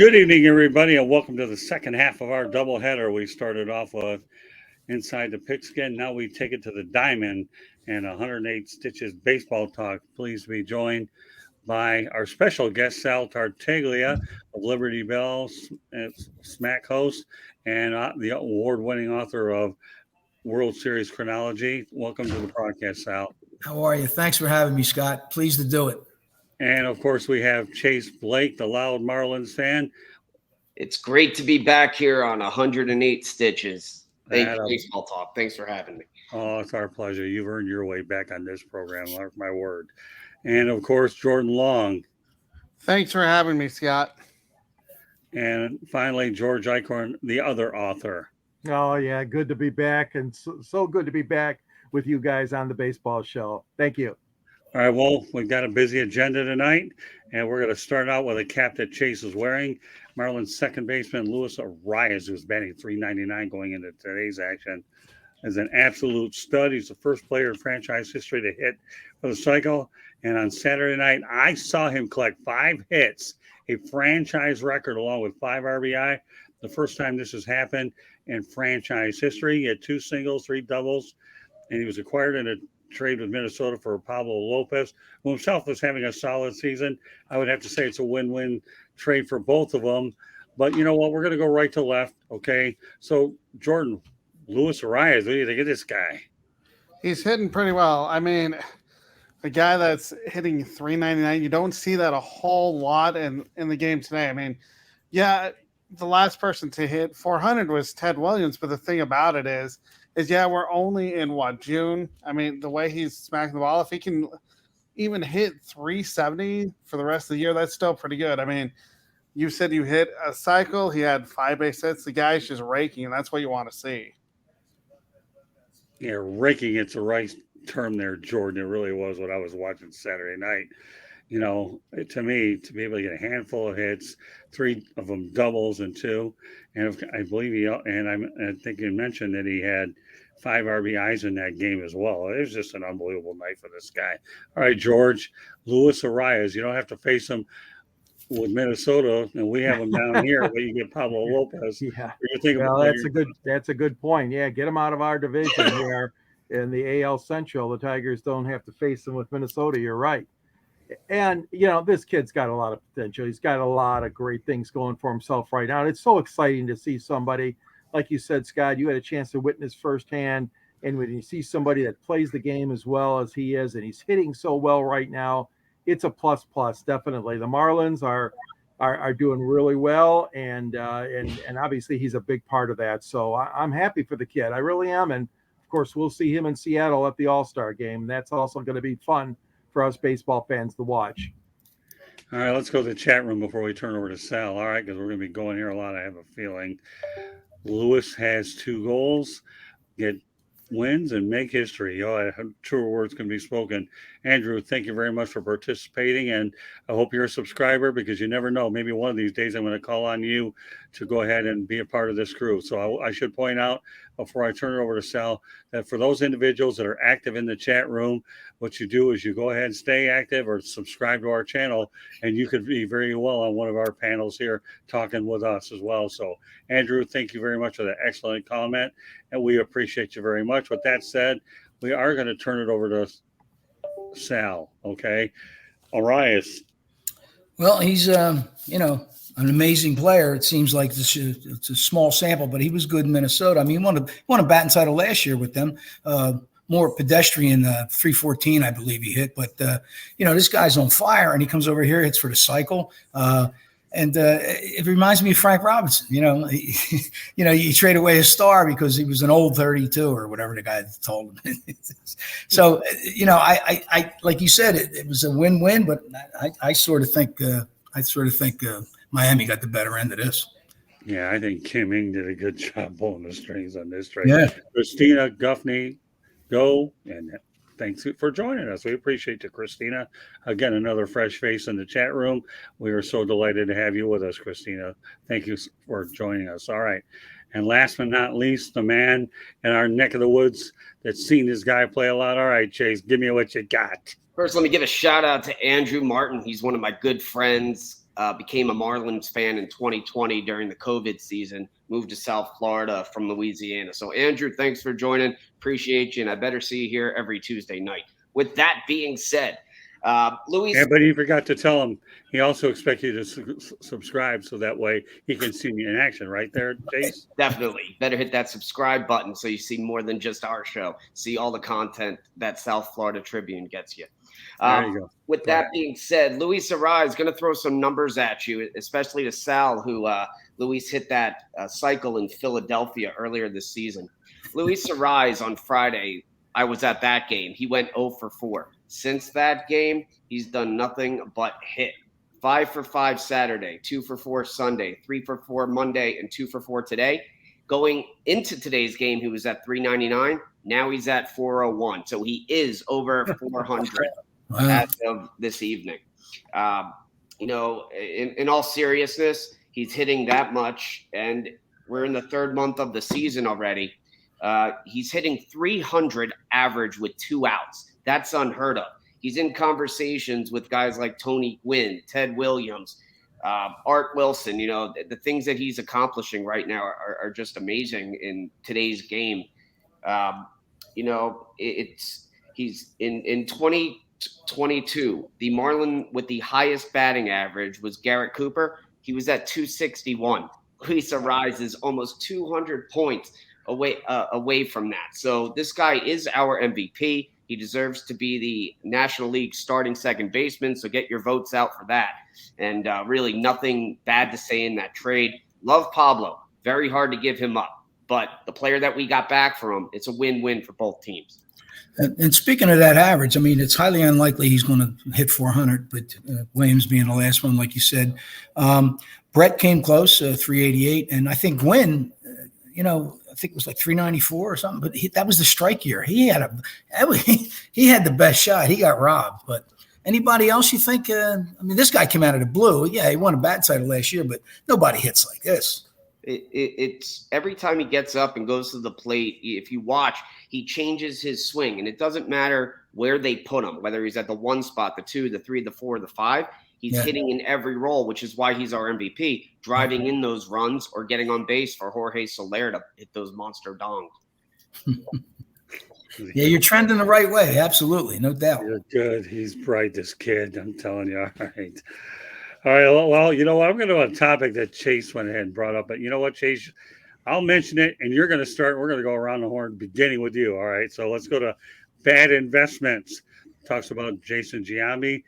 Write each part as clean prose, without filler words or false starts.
Good evening, everybody, and welcome to the second half of our doubleheader. We started off with Inside the Pigskin. Now we take it to the Diamond and 108 Stitches Baseball Talk. Please be joined by our special guest, Saltartaglia of Liberty Bell, Smack host, and the award-winning author of World Series Chronology. Welcome to the broadcast, Sal. How are you? Thanks for having me, Scott. Pleased to do it. And, of course, we have Chase Blake, the loud Marlins fan. It's great to be back here on 108 Stitches. Thank you, Baseball Talk. Thanks for having me. Oh, it's our pleasure. You've earned your way back on this program, mark my word. And, of course, Jordan Long. Thanks for having me, Scott. And finally, George Eichhorn, the other author. Oh, yeah. Good to be back. And so good to be back with you guys on the baseball show. Thank you. All right. Well, we've got a busy agenda tonight, and we're going to start out with a cap that Chase is wearing. Marlins second baseman Luisarraez, who's batting .399 going into today's action, is an absolute stud. He's the first player in franchise history to hit for the cycle. And on Saturday night, I saw him collect 5 hits, a franchise record along with 5 RBI. The first time this has happened in franchise history. He had 2 singles, 3 doubles, and he was acquired in a trade with Minnesota for pablolopez, who himself was having a solid season. I would have to say it's a win-win trade for both of them. But you know what? We're going to go right to left, okay? So, Jordan, Luisarraez, what do you think of this guy? He's hitting pretty well. I mean, the guy that's hitting .399, you don't see that a whole lot in the game today. I mean, yeah, the last person to hit 400 was Tedwilliams, but the thing about it is we're only in, June? I mean, the way he's smacking the ball, if he can even hit 370 for the rest of the year, that's still pretty good. I mean, you said you hit a cycle. He had 5 base hits. The guy's just raking, and that's what you want to see. Yeah, raking, it's the right term there, Jordan. It really was what I was watching Saturday night. You know, to me, to be able to get a handful of hits, 3 of them doubles and 2, and I believe I think you mentioned that he had 5 RBIs in that game as well. It was just an unbelievable night for this guy. All right, George, Luisarraez, you don't have to face him with Minnesota, and we have him down here, but you get Pablolopez. Yeah, well, that's a good point. Yeah, get him out of our division here in the AL Central. The Tigers don't have to face them with Minnesota. You're right. And, you know, this kid's got a lot of potential. He's got a lot of great things going for himself right now. And it's so exciting to see somebody, like you said, Scott, you had a chance to witness firsthand. And when you see somebody that plays the game as well as he is, and he's hitting so well right now, it's a plus, definitely. The Marlins are doing really well. And obviously he's a big part of that. So I'm happy for the kid. I really am. And of course, we'll see him in Seattle at the All-Star game. That's also going to be fun for us baseball fans to watch. All right, let's go to the chat room before we turn over to Sal. All right, because we're going to be going here a lot, I have a feeling. Lewis has 2 goals, get wins, and make history. Oh, truer words can be spoken. Andrew, thank you very much for participating, and I hope you're a subscriber because you never know. Maybe one of these days I'm going to call on you to go ahead and be a part of this crew. So I should point out before I turn it over to Sal that for those individuals that are active in the chat room, what you do is you go ahead and stay active or subscribe to our channel, and you could be very well on one of our panels here talking with us as well. So, Andrew, thank you very much for that excellent comment, and we appreciate you very much. With that said, we are going to turn it over to Sal, okay? Arraez. Well, he's, an amazing player. It seems like it's a small sample, but he was good in Minnesota. I mean, he won a batting title last year with them. More pedestrian, 314, I believe he hit. But, this guy's on fire, and he comes over here, hits for the cycle. And it reminds me of Frank Robinson. You trade away his star because he was an old 32 or whatever the guy told him. So, I like you said, it was a win-win, but I sort of think Miami got the better end of this. Yeah, I think Kimng did a good job pulling the strings on this trade. Yeah. Christina Guffney, go, and thanks for joining us. We appreciate you, Christina. Again, another fresh face in the chat room. We are so delighted to have you with us, Christina. Thank you for joining us. All right. And last but not least, the man in our neck of the woods that's seen this guy play a lot. All right, Chase, give me what you got. First, let me give a shout out to Andrew Martin. He's one of my good friends. became a Marlins fan in 2020 during the COVID season, moved to South Florida from Louisiana. So, Andrew, thanks for joining. Appreciate you, and I better see you here every Tuesday night. With that being said, Luis. Yeah, but he forgot to tell him he also expects you to subscribe so that way he can see me in action right there, Chase. Definitely. Better hit that subscribe button so you see more than just our show. See all the content that South Florida Tribune gets you. There you go. With that being said, luisarraez is going to throw some numbers at you, especially to Sal, who Luis hit that cycle in Philadelphia earlier this season. Luisarraez on Friday, I was at that game. He went 0 for 4. Since that game, he's done nothing but hit. 5 for 5 Saturday, 2 for 4 Sunday, 3 for 4 Monday, and 2 for 4 today. Going into today's game, he was at 399. Now he's at 401. So he is over 400 as of this evening. In all seriousness, he's hitting that much, and we're in the third month of the season already. He's hitting 300 average with 2 outs. That's unheard of. He's in conversations with guys like Tonygwynn, Tedwilliams, Art Wilson. The things that he's accomplishing right now are just amazing in today's game. He's in 2022, the Marlin with the highest batting average was Garrett Cooper. He was at 261. Luisarraez is almost 200 points away from that. So this guy is our MVP. He deserves to be the National League starting second baseman, so get your votes out for that. And really nothing bad to say in that trade. Love Pablo. Very hard to give him up. But the player that we got back from him, it's a win-win for both teams. And speaking of that average, I mean, it's highly unlikely he's going to hit 400, but Williams being the last one, like you said. Brett came close, 388. And I think Gwynn, I think it was like 394 or something, but that was the strike year. He had the best shot. He got robbed. But anybody else you think? This guy came out of the blue. Yeah, he won a bat title last year, but nobody hits like this. It's every time he gets up and goes to the plate, if you watch, he changes his swing, and it doesn't matter where they put him, whether he's at the 1 spot, the 2, the 3, the 4, the 5. He's hitting in every role, which is why he's our MVP, driving in those runs or getting on base for Jorge Soler to hit those monster dongs. Yeah, you're trending the right way. Absolutely. No doubt. You're good. He's bright, this kid. I'm telling you. All right. All right. Well, you know what? I'm going to do a topic that Chase went ahead and brought up. But you know what, Chase? I'll mention it, and you're going to start. We're going to go around the horn beginning with you. All right. So let's go to bad investments. Talks about Jasongiambi.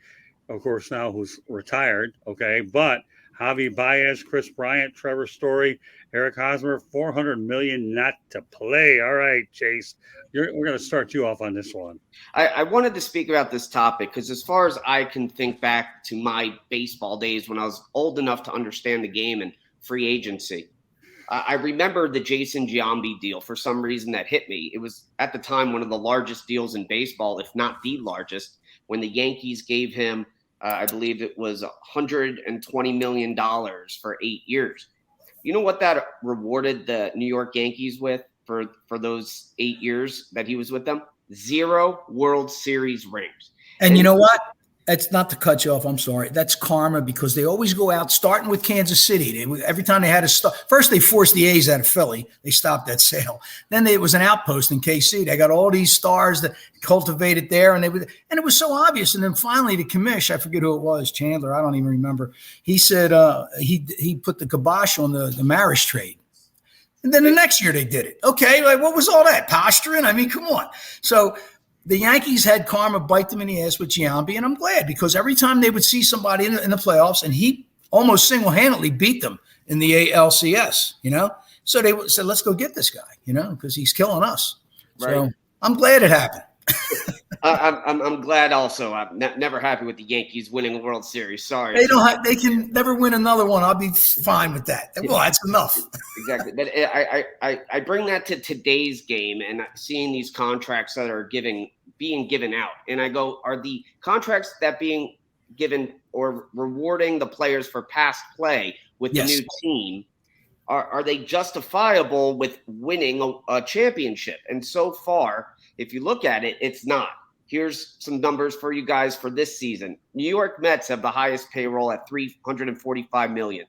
Of course, now who's retired, okay, but Javybaez, Krisbryant, Trevorstory, erichosmer, $400 million not to play. All right, Chase, we're going to start you off on this one. I wanted to speak about this topic because as far as I can think back to my baseball days when I was old enough to understand the game and free agency, I remember the Jasongiambi deal for some reason that hit me. It was at the time one of the largest deals in baseball, if not the largest, when the Yankees gave him, I believe it was $120 million for 8 years. You know what that rewarded the New York Yankees with for those 8 years that he was with them? 0 World Series rings. And you know what? That's not to cut you off. I'm sorry. That's karma because they always go out, starting with Kansas City. Every time they had a start, first they forced the A's out of Philly. They stopped that sale. Then it was an outpost in KC. They got all these stars that cultivated there, and it was so obvious. And then finally, the commish, I forget who it was, Chandler. I don't even remember. He said he put the kibosh on the Maris trade. And then the next year they did it. Okay, like what was all that posturing? I mean, come on. So the Yankees had karma bite them in the ass with Giambi, and I'm glad because every time they would see somebody in the playoffs, and he almost single-handedly beat them in the ALCS, So they said, let's go get this guy, because he's killing us. Right. So I'm glad it happened. I'm glad also. I'm never happy with the Yankees winning a World Series. Sorry. They can never win another one. I'll be fine with that. Well, that's enough. Exactly. But I bring that to today's game and seeing these contracts that are being given out. And I go, are the contracts that being given or rewarding the players for past play with the new team, are they justifiable with winning a championship? And so far, if you look at it, it's not. Here's some numbers for you guys for this season. New York Mets have the highest payroll at $345 million.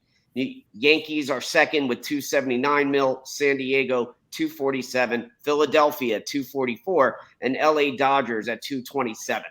Yankees are second with $279 million. San Diego, $247. Philadelphia, $244. And LA Dodgers at $227.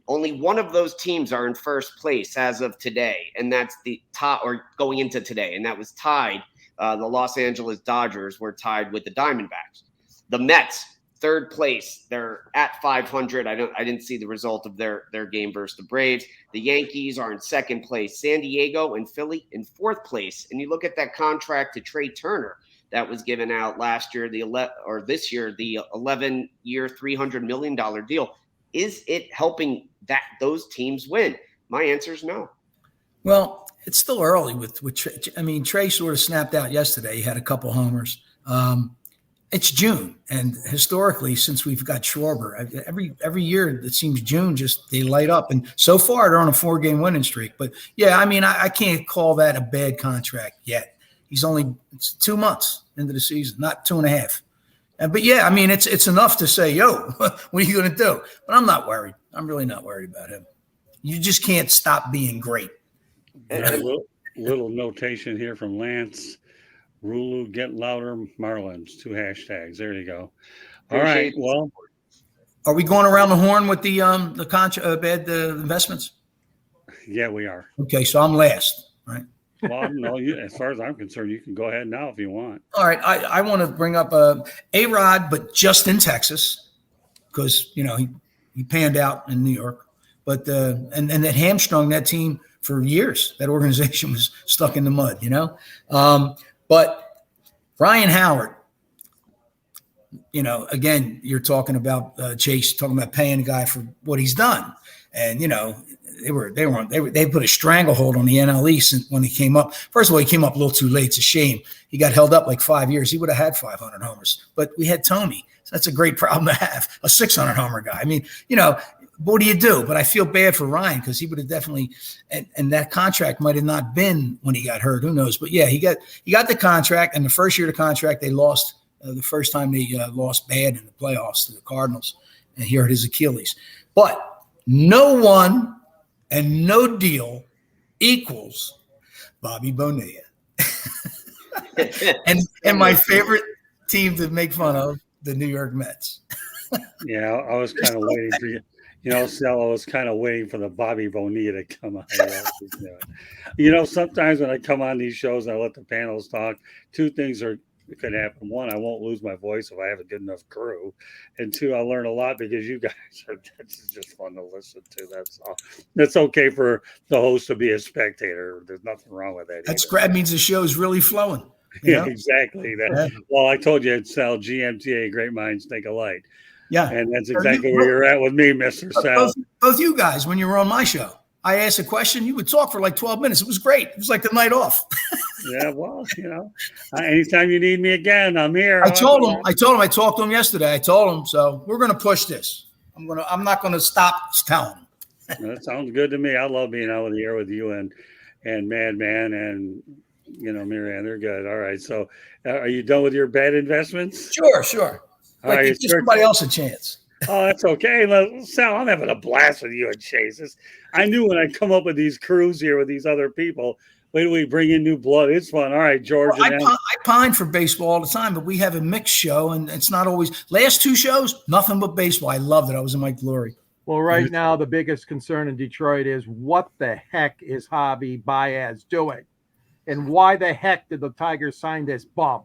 Only one of those teams are in first place as of today, and that's the top, or going into today, and that was tied. The Los Angeles Dodgers were tied with the Diamondbacks. The Mets, third place, they're at 500. I didn't see the result of their game versus the Braves. The Yankees are in second place. San Diego and Philly in fourth place. And you look at that contract to Trey Turner that was given out last year, this year, the 11-year, $300 million deal. Is it helping those teams win? My answer is no. Well, it's still early with Trey. I mean, Trey sort of snapped out yesterday. He had a couple homers. It's June, and historically, since we've got Schwarber, every year it seems June they light up. And so far, they're on a 4-game winning streak. But yeah, I mean, I can't call that a bad contract yet. It's 2 months into the season, not 2.5. But yeah, I mean, it's enough to say, yo, what are you going to do? But I'm not worried. I'm really not worried about him. You just can't stop being great. A little notation here from Lance. Rulu, get louder, Marlins. 2 hashtags. There you go. All right. Well, are we going around the horn with the investments? Yeah, we are. Okay, so I'm last, right? Well, no, as far as I'm concerned, you can go ahead now if you want. All right, I want to bring up A-Rod, but just in Texas, because he panned out in New York, but and that hamstrung that team for years. That organization was stuck in the mud, But Ryan Howard, again, you're talking about Chase, talking about paying a guy for what he's done, and they put a stranglehold on the NL East when he came up. First of all, he came up a little too late. It's a shame. He got held up like 5 years. He would have had 500 homers, but we had Tommy. So that's a great problem to have, a 600 homer guy. I mean, what do you do? But I feel bad for Ryan because he would have definitely, and that contract might have not been when he got hurt. Who knows? But yeah, he got the contract, and the first year of the contract, they lost the first time they lost bad in the playoffs to the Cardinals, and he hurt his Achilles. But no one and no deal equals Bobby Bonilla. and my favorite team to make fun of, the New York Mets. Yeah, I was kind of waiting for you. Sal, I was kind of waiting for the Bobby Bonilla to come on. Sometimes when I come on these shows and I let the panels talk, 2 things could happen. 1, I won't lose my voice if I have a good enough crew. And 2, I learn a lot because you guys that's just fun to listen to. That's all. That's okay for the host to be a spectator. There's nothing wrong with that. That's great. That means the show's really flowing. Yeah, exactly. Well, I told you it's Sal, GMTA, great minds think alike. Yeah. And that's exactly where you're at with me, Mr. Sal. Both you guys, when you were on my show, I asked a question, you would talk for like 12 minutes. It was great. It was like the night off. Yeah, well, anytime you need me again, I'm here. I told him, I talked to him yesterday. I told him, so we're going to push this. I'm not going to stop telling him. That sounds good to me. I love being out of the air with you and Madman and Marianne. They're good. All right. So are you done with your bad investments? Sure. All right, give somebody else a chance. Oh, that's okay. Sal, I'm having a blast with you and Chase. I knew when I come up with these crews here with these other people, wait till we bring in new blood. It's fun. All right, George. Well, I pine for baseball all the time, but we have a mixed show, and it's not always. Last 2 shows, nothing but baseball. I loved it. I was in my glory. Well, right now, the biggest concern in Detroit is what the heck is Javybaez doing? And why the heck did the Tigers sign this bum?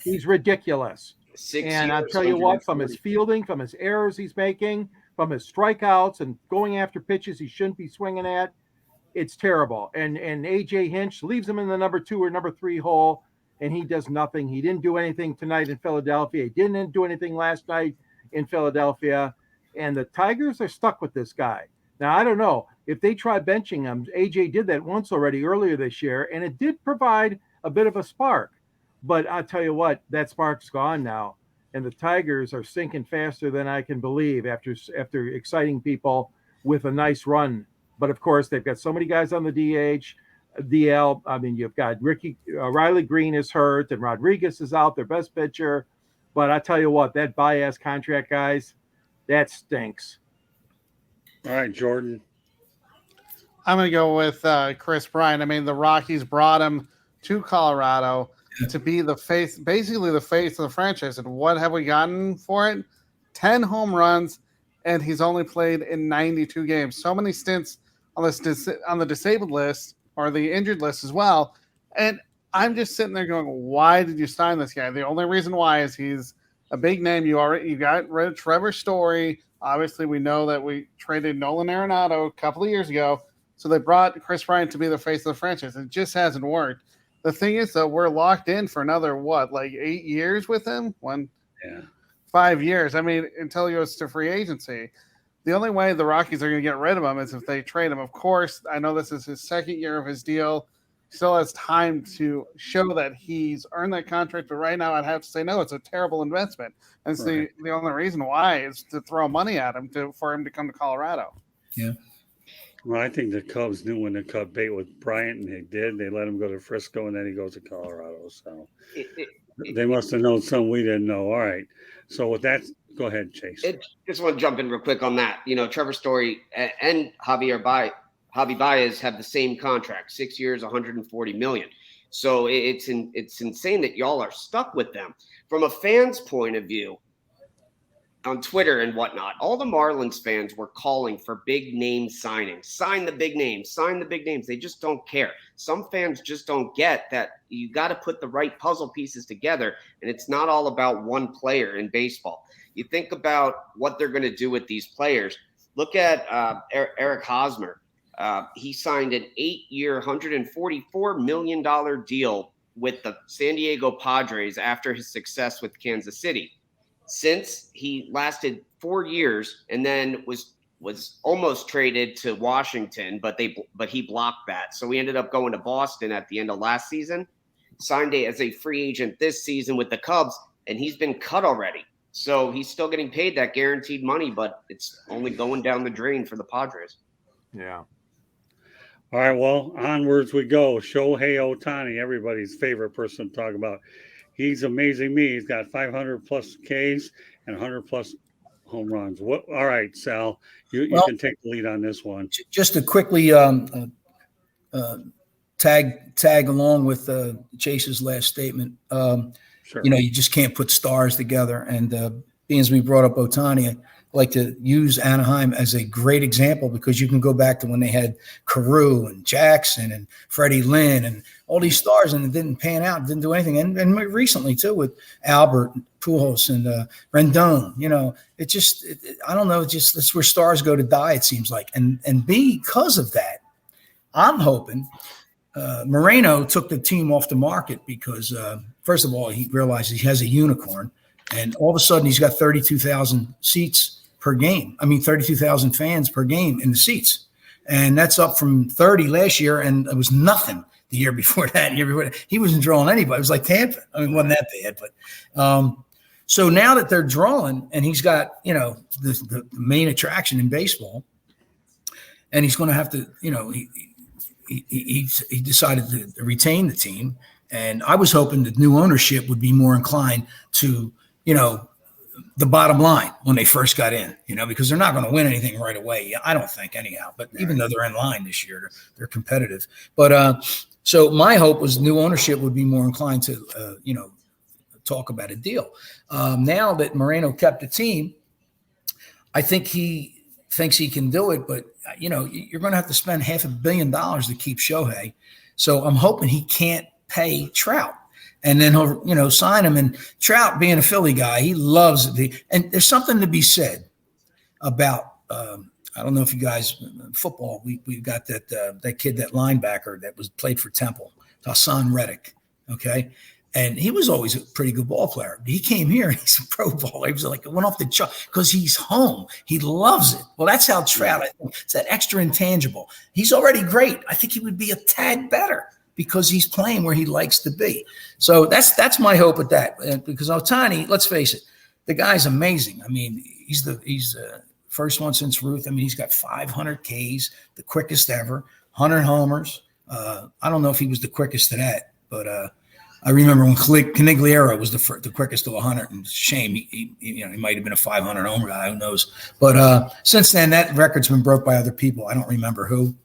He's ridiculous. And I'll tell you what, from his fielding, from his errors he's making, from his strikeouts and going after pitches he shouldn't be swinging at, it's terrible. And A.J. Hinch leaves him in the number 2 or number 3 hole, and he does nothing. He didn't do anything tonight in Philadelphia. He didn't do anything last night in Philadelphia. And the Tigers are stuck with this guy. Now, I don't know. If they try benching him, A.J. did that once already earlier this year, and it did provide a bit of a spark. But I'll tell you what, that spark's gone now. And the Tigers are sinking faster than I can believe after exciting people with a nice run. But, of course, they've got so many guys on the DL. I mean, you've got Riley Green is hurt, and Rodriguez is out, their best pitcher. But I tell you what, that Baez contract, guys, That stinks. All right, Jordan. I'm going to go with Krisbryant. I mean, the Rockies brought him to Colorado to be the face, basically the face of the franchise. And what have we gotten for it? 10 home runs, and he's only played in 92 games. So many stints on this on the disabled list or the injured list as well. And I'm just sitting there going, why did you sign this guy? The only reason why is he's a big name. You got rid of Trevorstory. Obviously, we know that we traded Nolan Arenado a couple of years ago. So they brought Krisbryant to be the face of the franchise. It just hasn't worked. The thing is, though, we're locked in for another, 8 years with him? 5 years. I mean, until he goes to free agency. The only way the Rockies are going to get rid of him is if they trade him. Of course, I know this is his second year of his deal. Still has time to show that he's earned that contract. But right now, I'd have to say, no, it's a terrible investment. And it's the only reason why is to throw money at him for him to come to Colorado. Yeah. Well, I think the Cubs knew when to cut bait with Bryant, and they did. They let him go to Frisco, and then he goes to Colorado. So they must have known something we didn't know. All right. So with that, go ahead, Chase. Just want to jump in real quick on that. Trevor Story and Javybaez have the same contract, 6 years, $140 million. So it's insane that y'all are stuck with them. From a fan's point of view, on Twitter and whatnot, all the Marlins fans were calling for big name signings. Sign the big names. Sign the big names. They just don't care. Some fans just don't get that you got to put the right puzzle pieces together, and it's not all about one player in baseball. You think about what they're going to do with these players. Look at erichosmer. He signed an 8-year, $144 million deal with the San Diego Padres after his success with Kansas City. Since he lasted 4 years and then was almost traded to Washington, but he blocked that. So he ended up going to Boston at the end of last season, signed as a free agent this season with the Cubs, and he's been cut already. So he's still getting paid that guaranteed money, but it's only going down the drain for the Padres. Yeah. All right, well, onwards we go. Shoheiohtani, everybody's favorite person to talk about. He's amazing me. He's got 500 plus Ks and 100 plus home runs. All right, Sal, you can take the lead on this one. Just to quickly tag along with Chase's last statement. Sure. You just can't put stars together. And being as we brought up Ohtani, I like to use Anaheim as a great example because you can go back to when they had Carew and Jackson and Freddie Lynn and all these stars, and it didn't pan out, didn't do anything. And recently, too, with Albert, Pujols, and Rendon, I don't know, that's where stars go to die, it seems like. And because of that, I'm hoping Moreno took the team off the market because, first of all, he realized he has a unicorn. And all of a sudden, he's got 32,000 seats per game. 32,000 fans per game in the seats. And that's up from 30 last year, and it was nothing the year before that. He wasn't drawing anybody. It was like Tampa. It wasn't that bad. But so now that they're drawing, and he's got, the main attraction in baseball, and he's going to have to, he decided to retain the team. And I was hoping that new ownership would be more inclined to, the bottom line when they first got in, because they're not going to win anything right away. I don't think anyhow, but even though they're in line this year, they're competitive. But so my hope was new ownership would be more inclined to, talk about a deal. Now that Moreno kept the team, I think he thinks he can do it, but you're going to have to spend $500 million to keep Shohei. So I'm hoping he can't pay Trout. And then he'll, sign him. And Trout, being a Philly guy, he loves it. And there's something to be said about, I don't know if you guys, football, we got that kid, that linebacker that played for Temple, Hassan Reddick, okay? And he was always a pretty good ball player. He came here and he's a pro baller. He was like, it went off the chart because he's home. He loves it. Well, that's how Trout, I think, it's that extra intangible. He's already great. I think he would be a tad better because he's playing where he likes to be. So that's my hope with that. Because Ohtani, let's face it, the guy's amazing. He's the first one since Ruth. He's got 500 Ks, the quickest ever, 100 homers. I don't know if he was the quickest to that, but I remember when Canigliera was the quickest to 100, and shame he might have been a 500 homer guy, who knows? But since then, that record's been broke by other people. I don't remember who,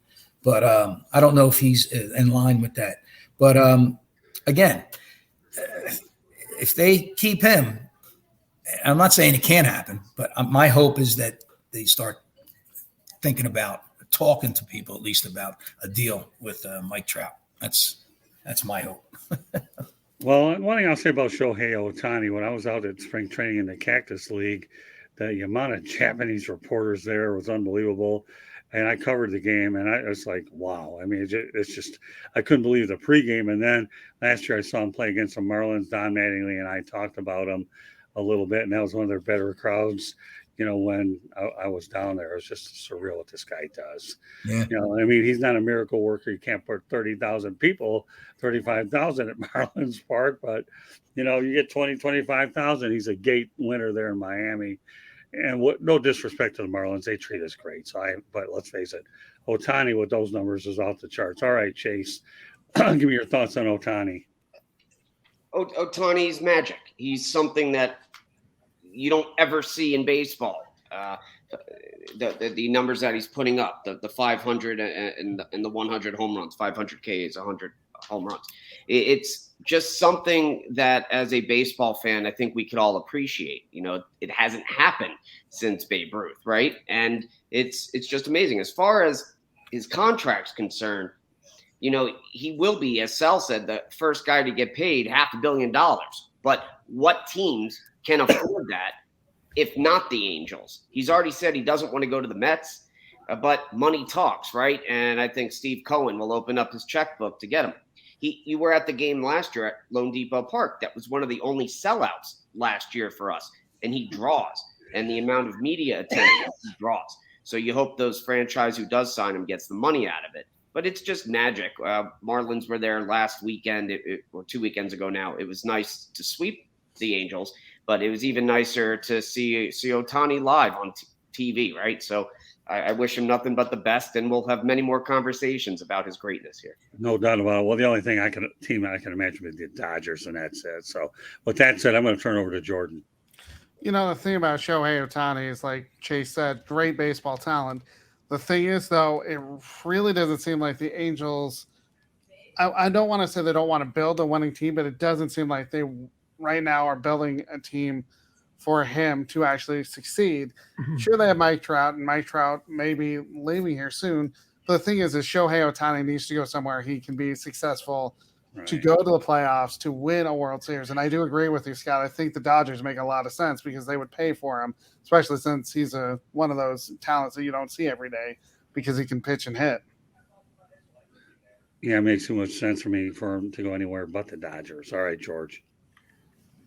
but I don't know if he's in line with that. But again, if they keep him, I'm not saying it can't happen, but my hope is that they start thinking about talking to people, at least about a deal with Mike Trout. That's my hope. Well, one thing I'll say about Shoheiohtani, when I was out at spring training in the Cactus League, the amount of Japanese reporters there was unbelievable. And I covered the game, and I was like, wow. I mean, it's just, I couldn't believe the pregame. And then last year I saw him play against the Marlins. Don Mattingly and I talked about him a little bit, and that was one of their better crowds. When I was down there, it was just surreal what this guy does. Yeah. I mean, he's not a miracle worker. You can't put 30,000 people, 35,000 at Marlins Park, but, you get 20, 25,000. He's a gate winner there in Miami. And no disrespect to the Marlins, they treat us great. But let's face it, Ohtani with those numbers is off the charts. All right, Chase, give me your thoughts on Ohtani. Ohtani's magic. He's something that you don't ever see in baseball. The numbers that he's putting up, the 500 and the 100 home runs, 500 Ks, 100 home runs. It's just something that, as a baseball fan, I think we could all appreciate. It hasn't happened since Babe Ruth, right? And it's just amazing. As far as his contract's concerned, he will be, as Sal said, the first guy to get paid $500 million. But what teams can afford that if not the Angels? He's already said he doesn't want to go to the Mets, but money talks, right? And I think Steve Cohen will open up his checkbook to get him. You were at the game last year at Lone Depot Park. That was one of the only sellouts last year for us. And he draws. And the amount of media attention he draws. So you hope those franchise who does sign him gets the money out of it. But it's just magic. Marlins were there last weekend, or 2 weekends ago now. It was nice to sweep the Angels, but it was even nicer to see Ohtani live on TV, right? So I wish him nothing but the best, and we'll have many more conversations about his greatness here. No doubt about it. Well, the only team I can imagine would be the Dodgers, and that's it. So with that said, I'm going to turn over to Jordan. The thing about Shohei Ohtani is, like Chase said, great baseball talent. The thing is, though, it really doesn't seem like the Angels, I don't want to say they don't want to build a winning team, but it doesn't seem like they right now are building a team for him to actually succeed. Sure, they have Mike Trout, and Mike Trout may be leaving here soon. But the thing is Shohei Ohtani needs to go somewhere he can be successful, right, to go to the playoffs, to win a World Series. And I do agree with you, Scott. I think the Dodgers make a lot of sense because they would pay for him, especially since he's one of those talents that you don't see every day because he can pitch and hit. Yeah, it makes too much sense for him to go anywhere but the Dodgers. All right, George.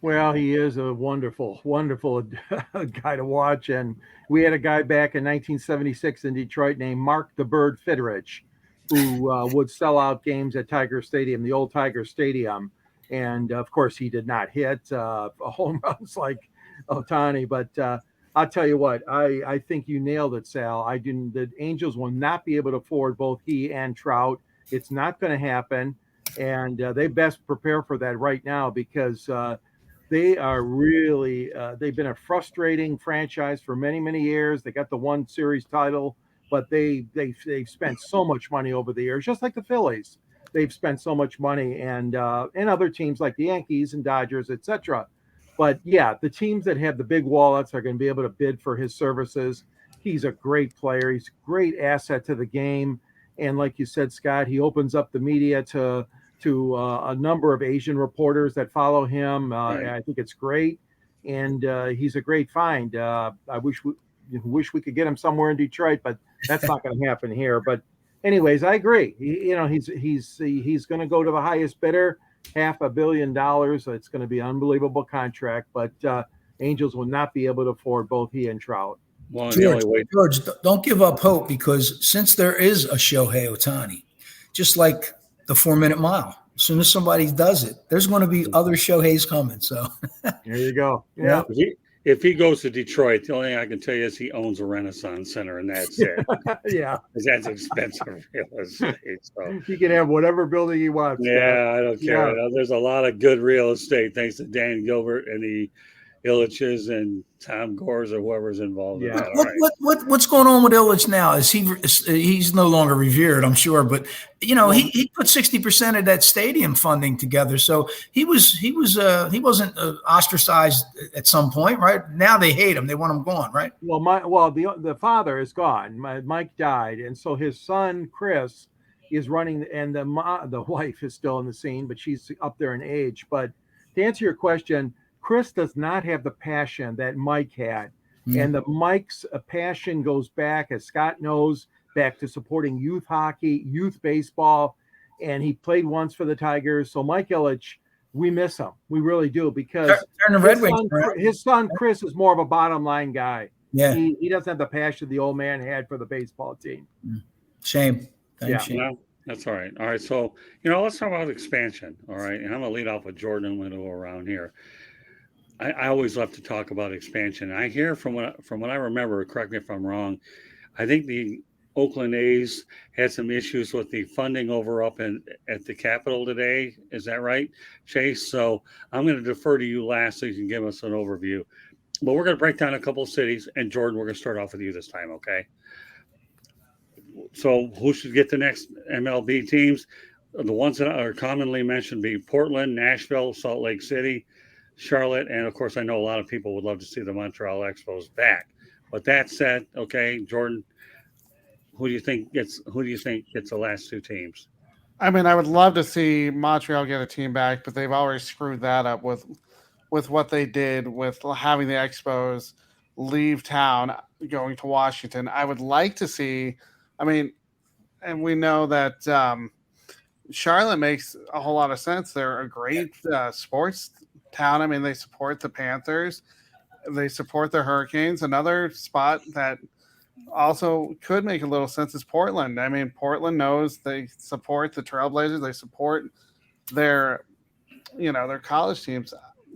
Well, he is a wonderful, wonderful guy to watch. And we had a guy back in 1976 in Detroit named Mark the Bird Fitterich, who would sell out games at Tiger Stadium, the old Tiger Stadium. And, of course, he did not hit home runs like Ohtani. But I'll tell you what, I think you nailed it, Sal. The Angels will not be able to afford both he and Trout. It's not going to happen. And they best prepare for that right now because they are really they've been a frustrating franchise for many, many years. They got the one series title, but they've spent so much money over the years, just like the Phillies. They've spent so much money, and other teams like the Yankees and Dodgers, etc. But yeah, the teams that have the big wallets are going to be able to bid for his services. He's a great player. He's a great asset to the game, and like you said, Scott, he opens up the media to a number of Asian reporters that follow him. Right. I think it's great, and he's a great find. I wish we could get him somewhere in Detroit, but that's not going to happen here. But anyways, I agree. He's going to go to the highest bidder, $500 million. It's going to be an unbelievable contract, but Angels will not be able to afford both he and Trout. Well, George, don't give up hope because since there is a Shohei Ohtani, just like the 4-minute mile. As soon as somebody does it, there's going to be other Shoheis coming. So there you go. Yeah. if he goes to Detroit, the only thing I can tell you is he owns a Renaissance Center, and that's it. Yeah, 'Cause that's expensive real estate. So he can have whatever building he wants. Scott. yeah, I don't care. Yeah. There's a lot of good real estate thanks to Dan Gilbert and the Illiches and Tom Gores or whoever's involved in Yeah. that. All right. What's going on with Illich now? He's no longer revered, I'm sure, but he put 60% of that stadium funding together, so he wasn't ostracized at some point, right? Now they hate him, they want him gone, right? Well, the father is gone. Mike died, and so his son Chris is running, and the wife is still in the scene, but she's up there in age. But to answer your question, Chris does not have the passion that Mike had. And the Mike's passion goes back, as Scott knows, back to supporting youth hockey, youth baseball, and he played once for the Tigers. So Mike Illich, we miss him. We really do, because his son Chris is more of a bottom line guy. Yeah, he doesn't have the passion the old man had for the baseball team. Shame. Shame. Well, that's all right. All right, so let's talk about expansion. All right, and I'm gonna lead off with Jordan and Lino around here. I always love to talk about expansion. I hear from what I remember, correct me if I'm wrong, I think the Oakland A's had some issues with the funding over up at the Capitol today. Is that right, Chase? So I'm going to defer to you last so you can give us an overview. But we're going to break down a couple of cities. And Jordan, we're going to start off with you this time, okay? So who should get the next MLB teams? The ones that are commonly mentioned be Portland, Nashville, Salt Lake City, Charlotte, and of course, I know a lot of people would love to see the Montrealexpos back. But that said, okay, Jordan, who do you think gets the last two teams? I mean, I would love to see Montreal get a team back, but they've already screwed that up with what they did with having the Expos leave town, going to Washington. I would like to see. I mean, and we know that Charlotte makes a whole lot of sense. They're a great sports town. I mean, they support the Panthers. They support the Hurricanes. Another spot that also could make a little sense is Portland. I mean, Portland knows they support the Trailblazers. They support their college teams.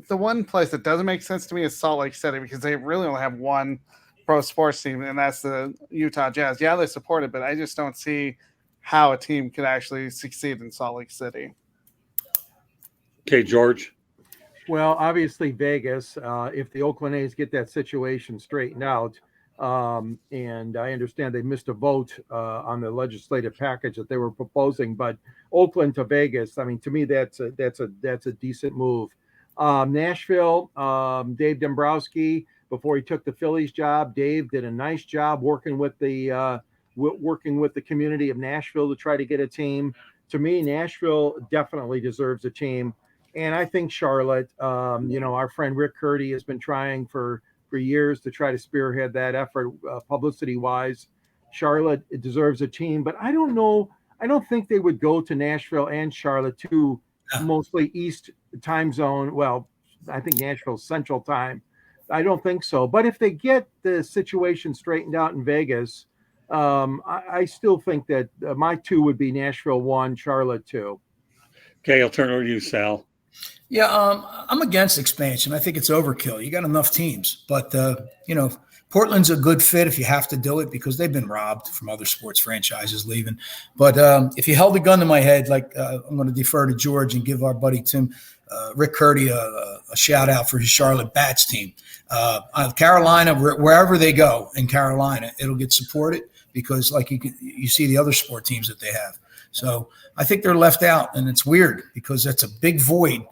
The one place that doesn't make sense to me is Salt Lake City, because they really only have one pro sports team, and that's the Utah Jazz. Yeah, they support it, but I just don't see how a team could actually succeed in Salt Lake City. Okay, George. Well, obviously Vegas, if the Oakland A's get that situation straightened out, and I understand they missed a vote on the legislative package that they were proposing, but Oakland to Vegas, I mean, to me, that's a decent move. Nashville, Dave Dombrowski, before he took the Phillies job, Dave did a nice job working with the community of Nashville to try to get a team. To me, Nashville definitely deserves a team. And I think Charlotte, our friend Rick Curdy has been trying for years to try to spearhead that effort publicity-wise. Charlotte deserves a team, but I don't know. I don't think they would go to Nashville and Charlotte, two mostly East time zone. Well, I think Nashville's Central Time. I don't think so. But if they get the situation straightened out in Vegas, I still think that my two would be Nashville 1, Charlotte 2. Okay, I'll turn over to you, Sal. Yeah, I'm against expansion. I think it's overkill. You got enough teams, but Portland's a good fit if you have to do it, because they've been robbed from other sports franchises leaving. But if you held a gun to my head, I'm going to defer to George and give our buddy Tim Rick Curdy a shout out for his Charlotte Bats team. Carolina, wherever they go in Carolina, it'll get supported, because you see the other sport teams that they have. So I think they're left out, and it's weird because that's a big void,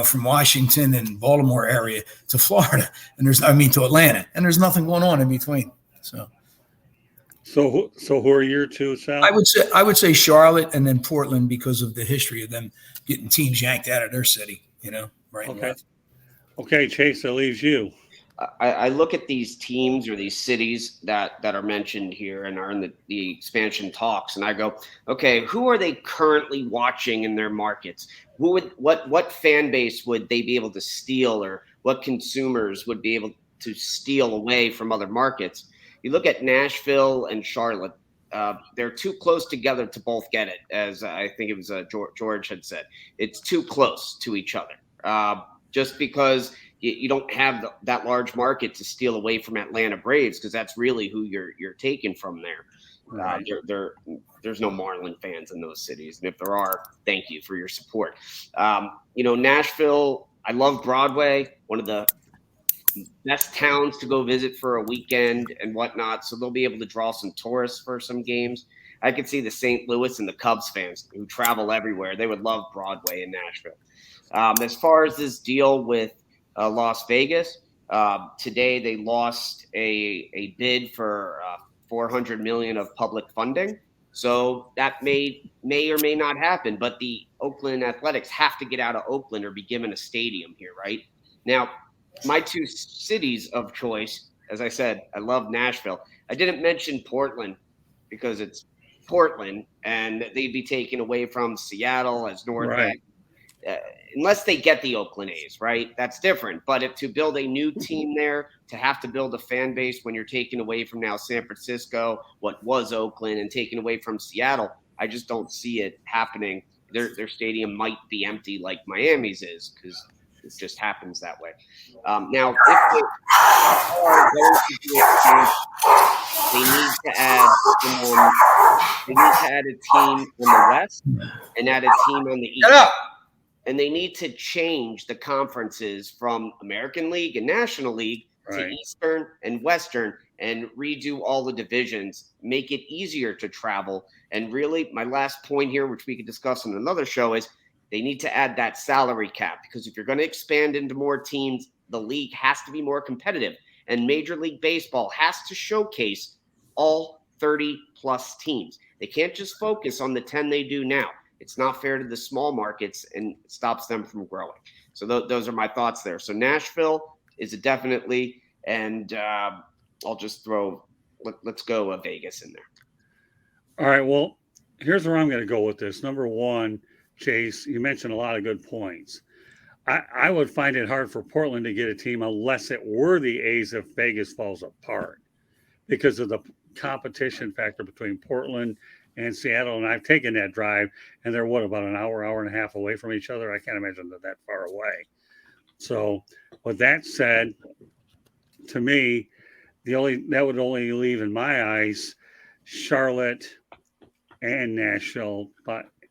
from Washington and Baltimore area to Florida, and to Atlanta, and there's nothing going on in between. So who are your two, Sal? I would say Charlotte and then Portland, because of the history of them getting teams yanked out of their city, right. Okay. Okay, Chase, that leaves you. I look at these teams or these cities that are mentioned here and are in the expansion talks, and I go, okay, who are they currently watching in their markets? What fan base would they be able to steal, or what consumers would be able to steal away from other markets? You look at Nashville and Charlotte; they're too close together to both get it, as I think it was George had said. It's too close to each other, just because you don't have that large market to steal away from Atlanta Braves, because that's really who you're taking from there. Right. There's no Marlin fans in those cities, and if there are, thank you for your support. Nashville, I love Broadway, one of the best towns to go visit for a weekend and whatnot, so they'll be able to draw some tourists for some games. I could see the St. Louis and the Cubs fans who travel everywhere. They would love Broadway in Nashville. As far as this deal with Las Vegas, today they lost a bid for $400 million of public funding. So that may or may not happen, but the Oakland Athletics have to get out of Oakland or be given a stadium here, right? Now, my two cities of choice, as I said, I love Nashville. I didn't mention Portland because it's Portland, and they'd be taken away from Seattle as North Right. End. Unless they get the Oakland A's, right? That's different. But to build a new team there, to have to build a fan base when you're taken away from now San Francisco, what was Oakland, and taken away from Seattle, I just don't see it happening. Their stadium might be empty like Miami's is, because it just happens that way. Now, if they are going to do it, they need to add someone. They need to add a team in the West and add a team on the East. And they need to change the conferences from American League and National League to Eastern and Western, and redo all the divisions, make it easier to travel. And really, my last point here, which we could discuss on another show, is they need to add that salary cap, because if you're going to expand into more teams, the league has to be more competitive. And Major League Baseball has to showcase all 30-plus teams. They can't just focus on the 10 they do now. It's not fair to the small markets and stops them from growing. So those are my thoughts there. So Nashville is a definitely, and I'll just throw, let's go Vegas in there. All right. Well, here's where I'm going to go with this. Number one, Chase, you mentioned a lot of good points. I would find it hard for Portland to get a team unless it were the A's if Vegas falls apart, because of the competition factor between Portland and Seattle. And I've taken that drive, and they're about an hour and a half away from each other. I can't imagine that far away. So with that said, to me, that would only leave in my eyes Charlotte and Nashville,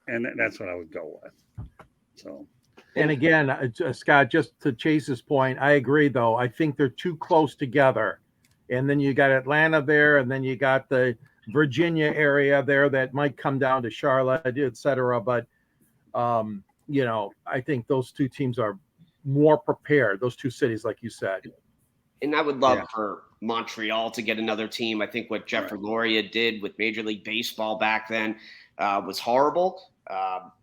and that's what I would go with. So. And again, Scott, just to Chase's point, I agree, though. I think they're too close together. And then you got Atlanta there, and then you got the Virginia area there that might come down to Charlotte, et cetera. But, I think those two teams are more prepared, those two cities, like you said. And I would love for Montreal to get another team. I think what Jeffrey Loria did with Major League Baseball back then was horrible.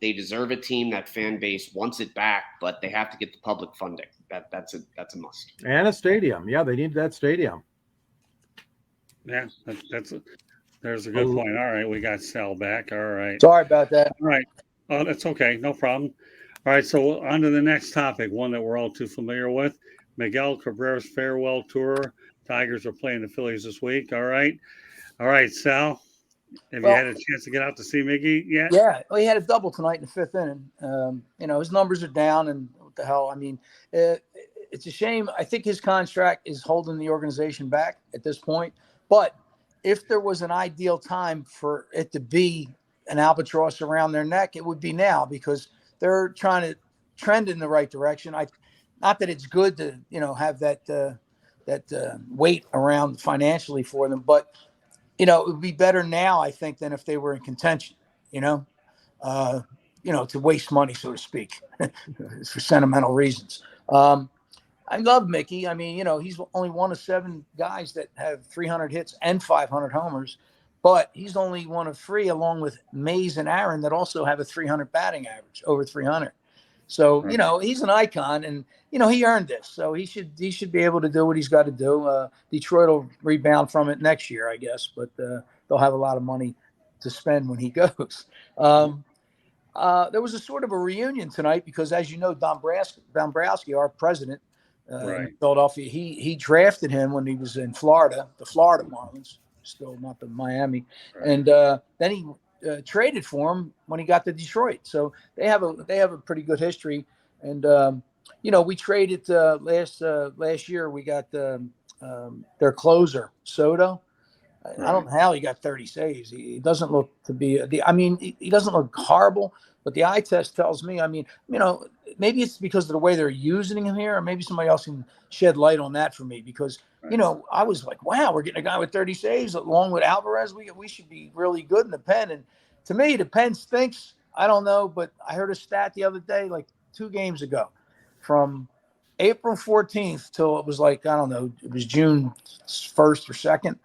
They deserve a team. That fan base wants it back, but they have to get the public funding. That's a must. And a stadium. Yeah, they need that stadium. Yeah, there's a good point. All right, we got Sal back. All right. Sorry about that. All right. Oh, that's okay. No problem. All right, so on to the next topic, one that we're all too familiar with. Miguel Cabrera's farewell tour. Tigers are playing the Phillies this week. All right, Sal. Have you had a chance to get out to see Miggy yet? Yeah, well, he had a double tonight in the fifth inning. His numbers are down, and what the hell? I mean, it's a shame. I think his contract is holding the organization back at this point. But if there was an ideal time for it to be an albatross around their neck, it would be now, because they're trying to trend in the right direction. Not that it's good to have that weight around financially for them, but it would be better now, I think, than if they were in contention. To waste money, so to speak, for sentimental reasons. I love Mickey. I mean, he's only one of 7 guys that have 300 hits and 500 homers, but he's only one of 3, along with Mays and Aaron, that also have a 300 batting average, over 300. So, he's an icon, and, he earned this. So he should be able to do what he's got to do. Detroit will rebound from it next year, I guess, but they'll have a lot of money to spend when he goes. There was a sort of a reunion tonight because, as you know, Dombrowski, our president, in Philadelphia, he drafted him when he was in Florida, the Florida Marlins, still not the Miami, and then he traded for him when he got to Detroit. So they have a pretty good history, and We traded last year. We got their closer, Soto. I don't know how he got 30 saves. He doesn't look to be he doesn't look horrible, but the eye test tells me, maybe it's because of the way they're using him here, or maybe somebody else can shed light on that for me, because, I was like, wow, we're getting a guy with 30 saves along with Alvarez. We should be really good in the pen. And to me, the pen stinks. I don't know, but I heard a stat the other day, like 2 games ago, from April 14th till it was like, I don't know, it was June 1st or 2nd.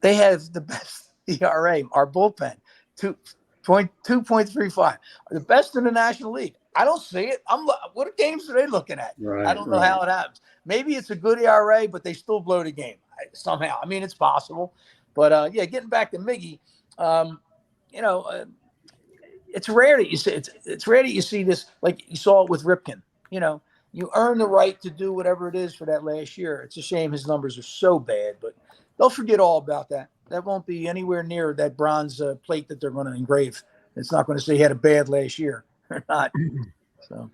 They have the best ERA, our bullpen, 2.35, the best in the National League. I don't see it. What games are they looking at? Right, I don't know how it happens. Maybe it's a good ERA, but they still blow the game somehow. It's possible. But getting back to Miggy, it's rare that you see it's rare that you see this, like you saw it with Ripken. You earn the right to do whatever it is for that last year. It's a shame his numbers are so bad, but they'll forget all about that. That won't be anywhere near that bronze plate that they're going to engrave. It's not going to say he had a bad last year or not. So,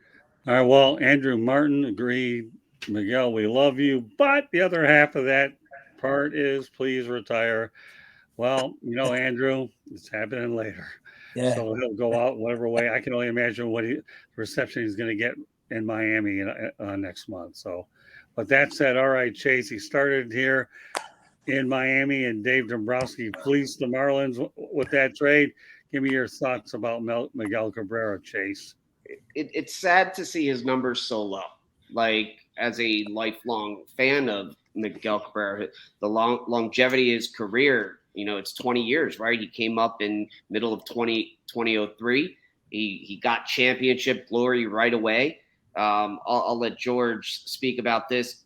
all right. Well, Andrew Martin agreed. Miguel, we love you, but the other half of that part is please retire. Well, Andrew, it's happening later. yeah. So he'll go out whatever way. I can only imagine what reception he's going to get in Miami next month. So, but that said, all right, Chase, he started here in Miami, and Dave Dombrowski fleeced the Marlins with that trade. Give me your thoughts about Miguel Cabrera, Chase. It's sad to see his numbers so low. Like, as a lifelong fan of Miguel Cabrera, the longevity of his career, it's 20 years, right? He came up in middle of 2003. He got championship glory right away. I'll let George speak about this.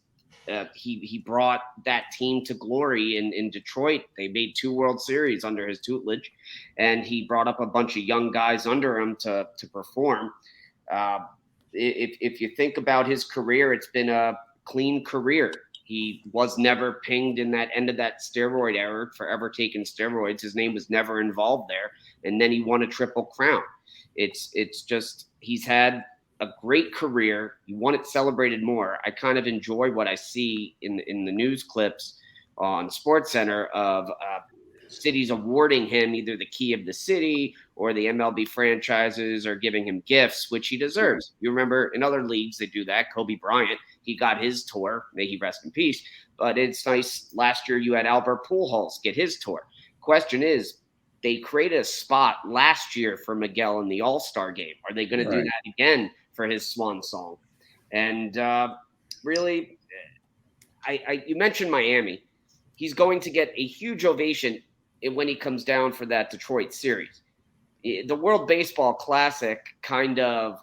He brought that team to glory in Detroit. They made 2 World Series under his tutelage, and he brought up a bunch of young guys under him to perform. If you think about his career, it's been a clean career. He was never pinged in that end of that steroid era for ever taking steroids. His name was never involved there. And then he won a Triple Crown. It's just, he's had a great career. You want it celebrated more. I kind of enjoy what I see in the news clips on SportsCenter of cities awarding him either the key of the city or the MLB franchises are giving him gifts, which he deserves. You remember in other leagues they do that. Kobe Bryant, he got his tour. May he rest in peace. But it's nice. Last year you had Albert Pujols get his tour. Question is, they created a spot last year for Miguel in the All-Star game. Are they going to do that again for his swan song? And really, you mentioned Miami. He's going to get a huge ovation when he comes down for that Detroit series. The World Baseball Classic kind of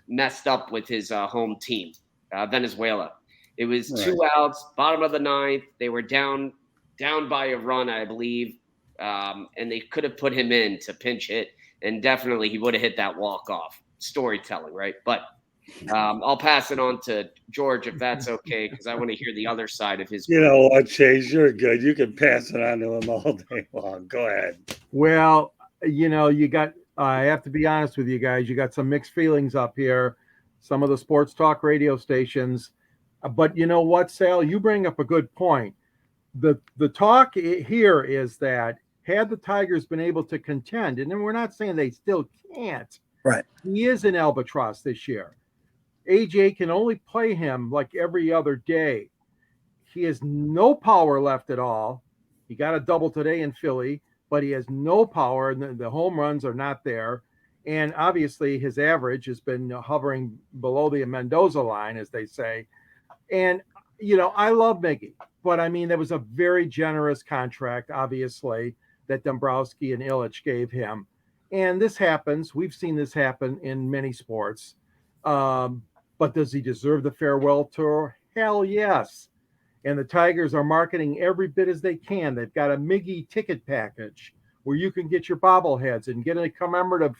messed up with his home team, Venezuela. It was 2 outs, bottom of the 9th. They were down by a run, I believe, and they could have put him in to pinch hit, and definitely he would have hit that walk-off. Storytelling, right? But I'll pass it on to George if that's okay, because I want to hear the other side of his. You know what, Chase? You're good. You can pass it on to him all day long. Go ahead. Well, you got. I have to be honest with you guys. You got some mixed feelings up here. Some of the sports talk radio stations, but you know what, Sal? You bring up a good point. The talk here is that had the Tigers been able to contend, and then we're not saying they still can't. Right. He is an albatross this year. AJ can only play him like every other day. He has no power left at all. He got a double today in Philly, but he has no power, and the home runs are not there. And obviously his average has been hovering below the Mendoza line, as they say. And, I love Miggy, but I mean, there was a very generous contract, obviously, that Dombrowski and Ilitch gave him. And this happens. We've seen this happen in many sports. But does he deserve the farewell tour? Hell yes. And the Tigers are marketing every bit as they can. They've got a Miggy ticket package where you can get your bobbleheads and get a commemorative,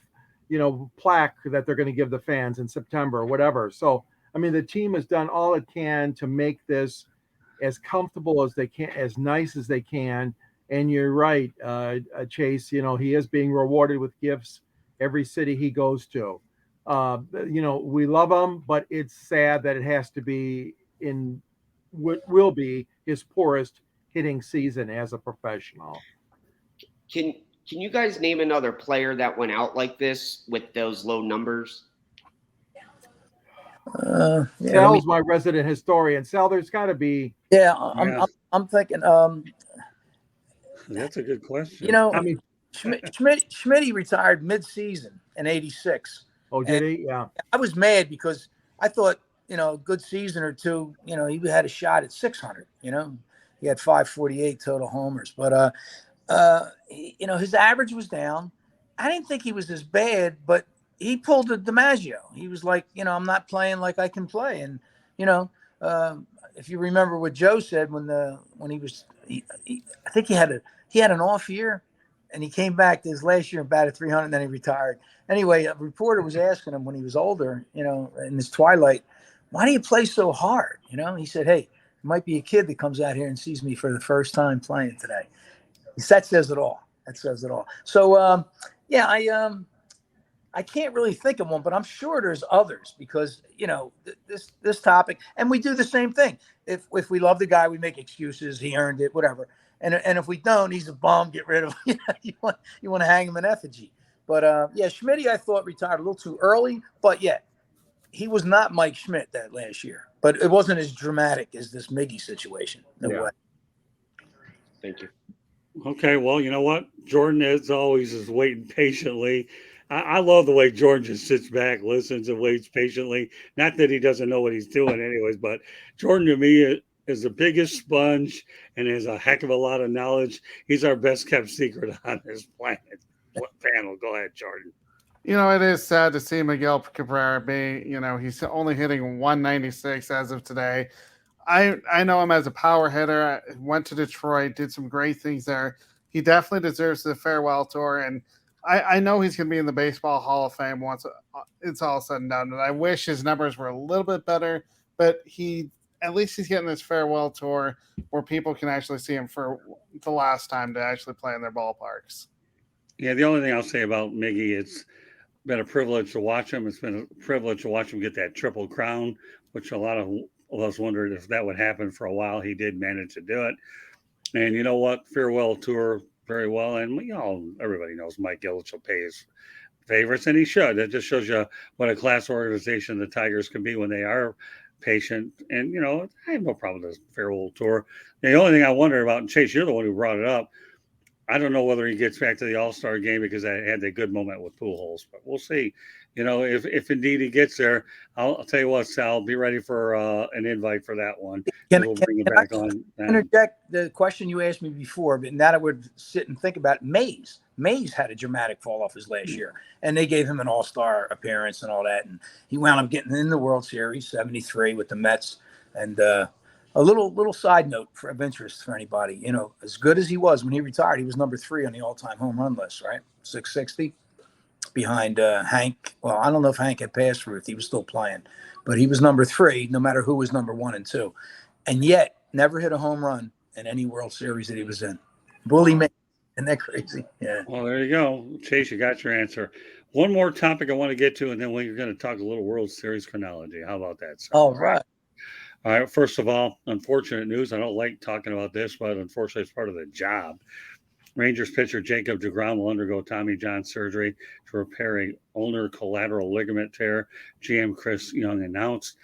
plaque that they're going to give the fans in September or whatever. So, I mean, the team has done all it can to make this as comfortable as they can, as nice as they can. And you're right, Chase, he is being rewarded with gifts every city he goes to. We love him, but it's sad that it has to be in what will be his poorest hitting season as a professional. Can you guys name another player that went out like this with those low numbers? Sal's my resident historian. Sal, there's got to be. Yeah, Yeah. I'm thinking. That's a good question. I mean, Schmidt retired mid-season in '86. oh, did he? Yeah. I was mad because I thought, a good season or two, he had a shot at 600. He had 548 total homers, but his average was down. I didn't think he was as bad, but he pulled a DiMaggio. He was like, I'm not playing like I can play, and if you remember what Joe said when I think he had an off year, and he came back to his last year and batted 300, and then he retired. Anyway, a reporter was asking him when he was older, in his twilight, why do you play so hard? He said, hey, it might be a kid that comes out here and sees me for the first time playing today. That says it all. That says it all. So, I can't really think of one, but I'm sure there's others because, this topic, and we do the same thing. If we love the guy, we make excuses. He earned it, whatever. And if we don't, he's a bum. Get rid of him. You want to hang him in effigy. But Schmidt, I thought retired a little too early. But he was not Mike Schmidt that last year. But it wasn't as dramatic as this Miggy situation. No way. Thank you. Okay, well, you know what? Jordan, as always, is waiting patiently. I love the way Jordan just sits back, listens, and waits patiently. Not that he doesn't know what he's doing anyways, but Jordan, to me, is the biggest sponge and has a heck of a lot of knowledge. He's our best kept secret on this planet. Panel, go ahead, Jordan. It is sad to see Miguel Cabrera be, he's only hitting 196 as of today. I know him as a power hitter. I went to Detroit, did some great things there. He definitely deserves the farewell tour, and I know he's going to be in the Baseball Hall of Fame once it's all said and done. And I wish his numbers were a little bit better, but at least he's getting this farewell tour where people can actually see him for the last time to actually play in their ballparks. Yeah, the only thing I'll say about Miggy, it's been a privilege to watch him. It's been a privilege to watch him get that triple crown, which a lot of us wondered if that would happen for a while. He did manage to do it. And you know what? Farewell tour very well. And everybody knows Mike Ilitch will pay his favorites, and he should. That just shows you what a class organization the Tigers can be when they are patient. And, I have no problem with this farewell tour. The only thing I wonder about, and Chase, you're the one who brought it up, I don't know whether he gets back to the All-Star game because I had that good moment with Pujols, but we'll see. If indeed he gets there, I'll tell you what, Sal, be ready for an invite for that one. We'll bring it back on. Interject the question you asked me before, but now that I would sit and think about it, Mays had a dramatic fall off his last year, and they gave him an All-Star appearance and all that, and he wound up getting in the World Series, 73 with the Mets, and a little side note of interest for anybody, as good as he was when he retired, he was number 3 on the all-time home run list, right? 660 behind Hank. Well, I don't know if Hank had passed Ruth. He was still playing, but he was number 3, no matter who was number 1 and 2, and yet never hit a home run in any World Series that he was in. Bully man. Isn't that crazy? Yeah. Well, there you go. Chase, you got your answer. One more topic I want to get to, and then we're going to talk a little World Series chronology. How about that, sir? All right. All right. First of all, unfortunate news. I don't like talking about this, but unfortunately, it's part of the job. Rangers pitcher Jacob DeGrom will undergo Tommy John surgery to repair a ulnar collateral ligament tear. GM Chris Young announced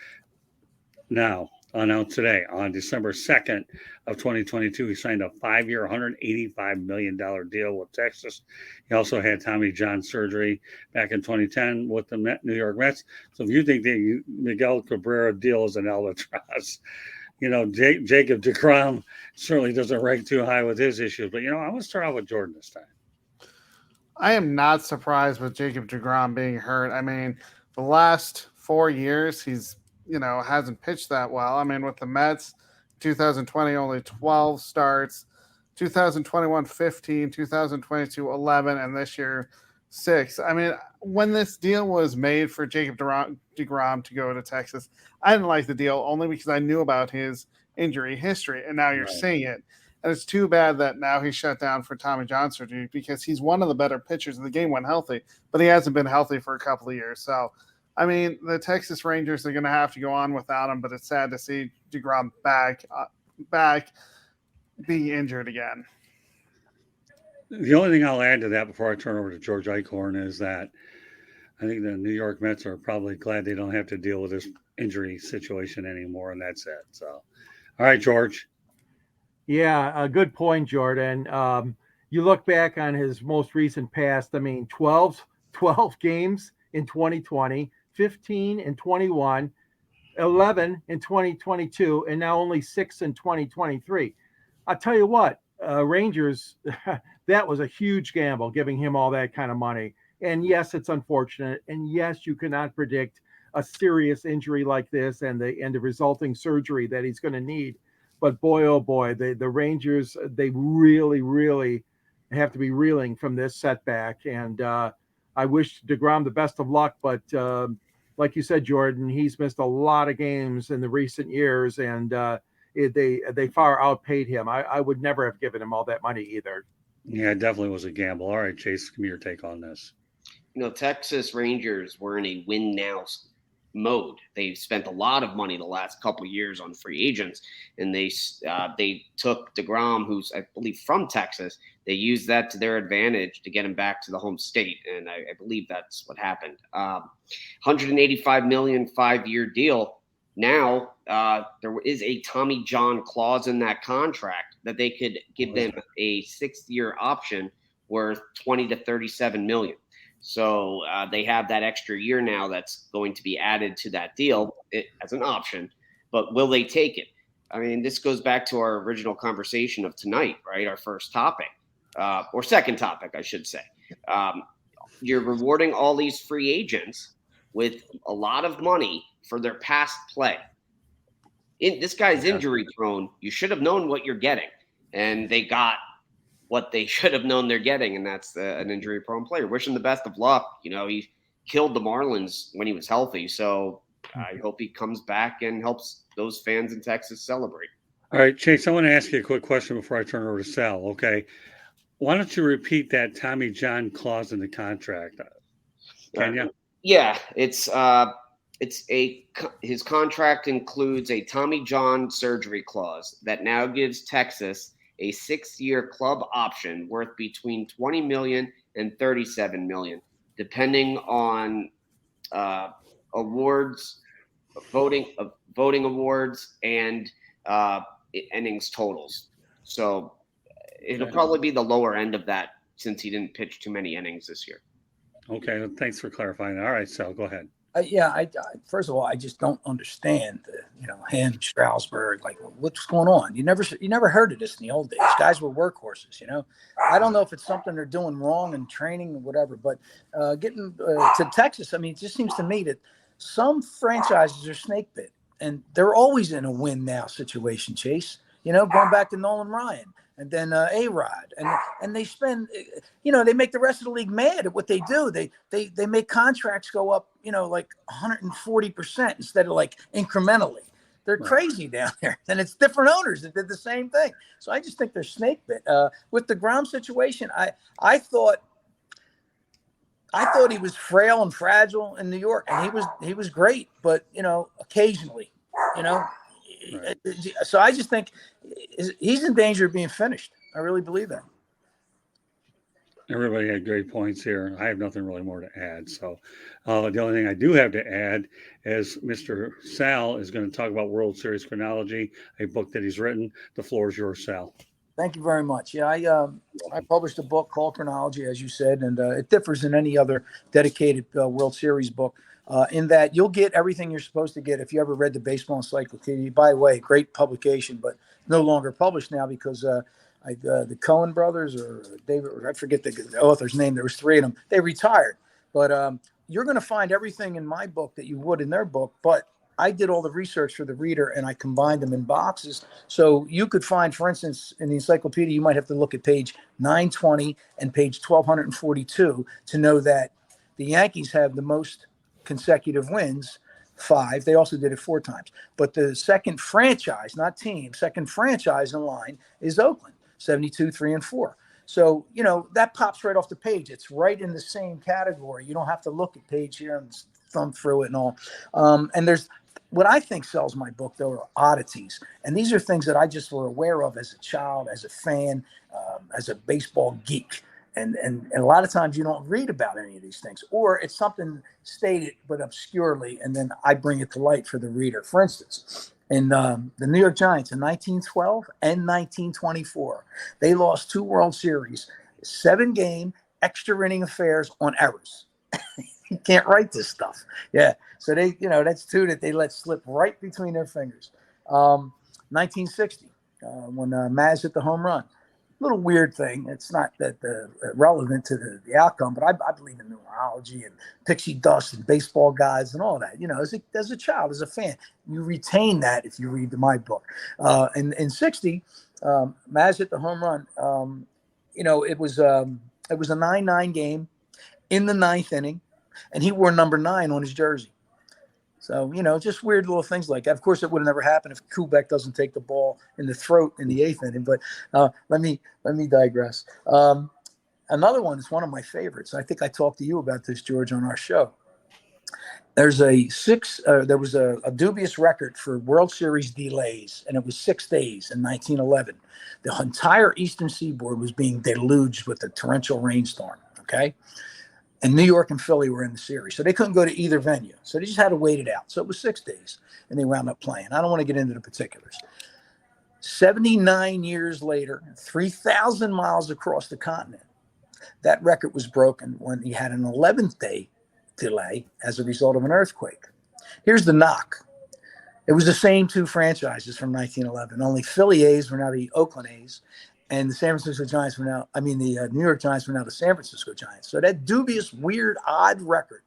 today on December 2nd of 2022, he signed a 5-year, $185 million deal with Texas. He also had Tommy John surgery back in 2010 with the New York Mets. So if you think the Miguel Cabrera deal is an albatross, Jacob DeGrom certainly doesn't rank too high with his issues. But, I want to start out with Jordan this time. I am not surprised with Jacob DeGrom being hurt. I mean, the last 4 years, he's hasn't pitched that well. I mean, with the Mets, 2020, only 12 starts, 2021, 15, 2022, 11, and this year, 6. I mean, when this deal was made for Jacob DeGrom to go to Texas, I didn't like the deal only because I knew about his injury history, and now you're seeing it. And it's too bad that now he's shut down for Tommy John surgery because he's one of the better pitchers in the game when healthy, but he hasn't been healthy for a couple of years. So, I mean, the Texas Rangers are going to have to go on without him, but it's sad to see DeGrom back being injured again. The only thing I'll add to that before I turn over to George Eichhorn is that I think the New York Mets are probably glad they don't have to deal with this injury situation anymore, and that's it. So, all right, George. Yeah, a good point, Jordan. You look back on his most recent past, I mean, 12 games in 2020, 15 in 21, 11 in 2022, and now only 6 in 2023. I'll tell you what, Rangers, that was a huge gamble, giving him all that kind of money. And yes, it's unfortunate. And yes, you cannot predict a serious injury like this and the resulting surgery that he's going to need. But boy, oh boy, the Rangers, they really, really have to be reeling from this setback. And I wish DeGrom the best of luck. But like you said, Jordan, he's missed a lot of games in the recent years, and they far outpaid him. I would never have given him all that money either. Yeah, it definitely was a gamble. All right, Chase, give me your take on this. Texas Rangers were in a win now mode. They've spent a lot of money the last couple of years on free agents, and they took DeGrom, who's I believe from Texas. They used that to their advantage to get him back to the home state, and I believe that's what happened. $185 million 5-year deal. Now there is a Tommy John clause in that contract that they could give them a 6-year option worth $20 to $37 million. So they have that extra year now that's going to be added to that deal as an option. But will they take it? I mean, this goes back to our original conversation of tonight, right? Our first topic, or second topic, I should say. You're rewarding all these free agents with a lot of money for their past play. This guy's injury prone. You should have known what you're getting. And they got what they should have known they're getting, and that's an injury-prone player. Wish him the best of luck. He killed the Marlins when he was healthy, so I hope he comes back and helps those fans in Texas celebrate. All right, Chase, I want to ask you a quick question before I turn it over to Sal, okay? Why don't you repeat that Tommy John clause in the contract? Can you? Yeah, his contract includes a Tommy John surgery clause that now gives Texas a 6-year club option worth between $20 million and $37 million, depending on awards, voting awards, and innings totals. So it'll probably be the lower end of that since he didn't pitch too many innings this year. Okay, thanks for clarifying. All right, Sal, go ahead. I first of all, I just don't understand, him, Strasburg, like what's going on? You never heard of this in the old days. Guys were workhorses, I don't know if it's something they're doing wrong in training or whatever, but getting to Texas, I mean, it just seems to me that some franchises are snake bit, and they're always in a win now situation, Chase, going back to Nolan Ryan. And then A-Rod, and they spend, they make the rest of the league mad at what they do. They make contracts go up, like 140% instead of like incrementally. They're crazy down there, and it's different owners that did the same thing. So I just think they're snake bit. With the DeGrom situation, I thought he was frail and fragile in New York, and he was great, but occasionally, Right. So I just think he's in danger of being finished. I really believe that. Everybody had great points here. I have nothing really more to add. So the only thing I do have to add is Mr. Sal is going to talk about World Series Chronology, a book that he's written. The floor is yours, Sal. Thank you very much. Yeah, I published a book called Chronology, as you said, and it differs in any other dedicated World Series book. In that you'll get everything you're supposed to get if you ever read the Baseball Encyclopedia. By the way, great publication, but no longer published now because the Cohen brothers or David, I forget the author's name. There was 3 of them. They retired. But you're going to find everything in my book that you would in their book. But I did all the research for the reader, and I combined them in boxes. So you could find, for instance, in the encyclopedia, you might have to look at page 920 and page 1242 to know that the Yankees have the most consecutive wins, 5. They also did it 4 times. But the second franchise, not team, second franchise in line is Oakland. 72, 3, and 4. So, that pops right off the page. It's right in the same category. You don't have to look at page here and thumb through it and all. And there's what I think sells my book, though, are oddities. And these are things that I just were aware of as a child, as a fan, as a baseball geek. And a lot of times you don't read about any of these things, or it's something stated but obscurely, and then I bring it to light for the reader. For instance, in the New York Giants in 1912 and 1924, they lost 2 World Series, 7-game extra inning affairs on errors. You can't write this stuff. Yeah. So they, that's 2 that they let slip right between their fingers. 1960, when Maz hit the home run. Little weird thing. It's not that relevant to the outcome, but I believe in numerology and pixie dust and baseball guys and all that. As a child, as a fan, you retain that if you read my book. In 60, Maz hit the home run. It was a 9-9 game in the 9th inning, and he wore number 9 on his jersey. So, just weird little things like that. Of course, it would have never happened if Kubek doesn't take the ball in the throat in the 8th inning. But let me digress. Another one is one of my favorites. I think I talked to you about this, George, on our show. There's there was a dubious record for World Series delays, and it was 6 days in 1911. The entire Eastern Seaboard was being deluged with a torrential rainstorm. Okay. And New York and Philly were in the series. So they couldn't go to either venue. So they just had to wait it out. So it was 6 days, and they wound up playing. I don't want to get into the particulars. 79 years later, 3,000 miles across the continent, that record was broken when he had an 11th day delay as a result of an earthquake. Here's the knock. It was the same 2 franchises from 1911. Only Philly A's were now the Oakland A's, and the San Francisco Giants were now, the New York Giants were now the San Francisco Giants. So that dubious, weird, odd record,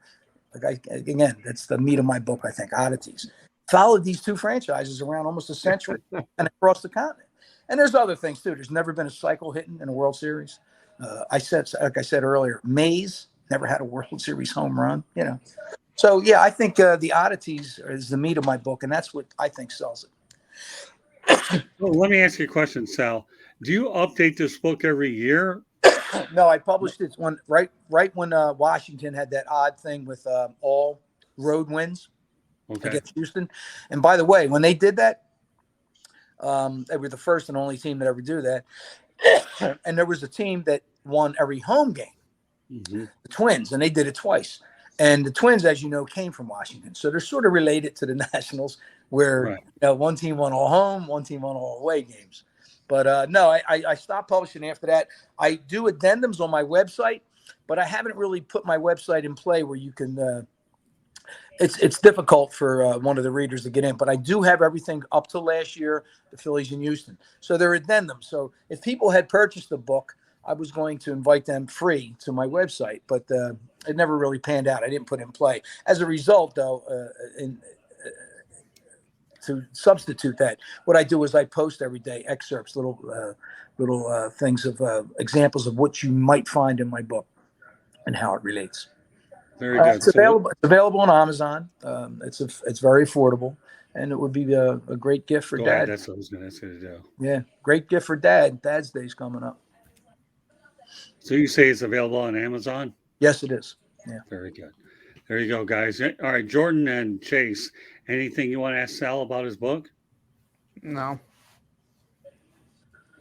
again, that's the meat of my book, I think, oddities, followed these 2 franchises around almost a century and across the continent. And there's other things, too. There's never been a cycle hitting in a World Series. Like I said earlier, Mays never had a World Series home run, So, yeah, I think the oddities is the meat of my book, and that's what I think sells it. Well, let me ask you a question, Sal. Do you update this book every year? No, I published it right when Washington had that odd thing with all road wins against Houston. And by the way, when they did that, they were the first and only team that ever do that. And there was a team that won every home game, the Twins, and they did it twice. And the Twins, as you know, came from Washington. So they're sort of related to the Nationals, where one team won all home, one team won all away games. But no, I stopped publishing after that. I do addendums on my website, but I haven't really put my website in play where you can it's difficult for one of the readers to get in. But I do have everything up to last year, the Phillies in Houston. So they're addendums. So if people had purchased the book, I was going to invite them free to my website, but it never really panned out. I didn't put it in play. As a result, though, to substitute that, what I do is I post every day excerpts, little things of examples of what you might find in my book and how it relates. Very good. It's available on Amazon. It's very affordable, and it would be a great gift for Dad. That's what I was going to do. Yeah, great gift for Dad. Dad's Day's coming up. So you say it's available on Amazon? Yes, it is. Yeah. Very good. There you go, guys. All right, Jordan and Chase, anything you want to ask Sal about his book? No.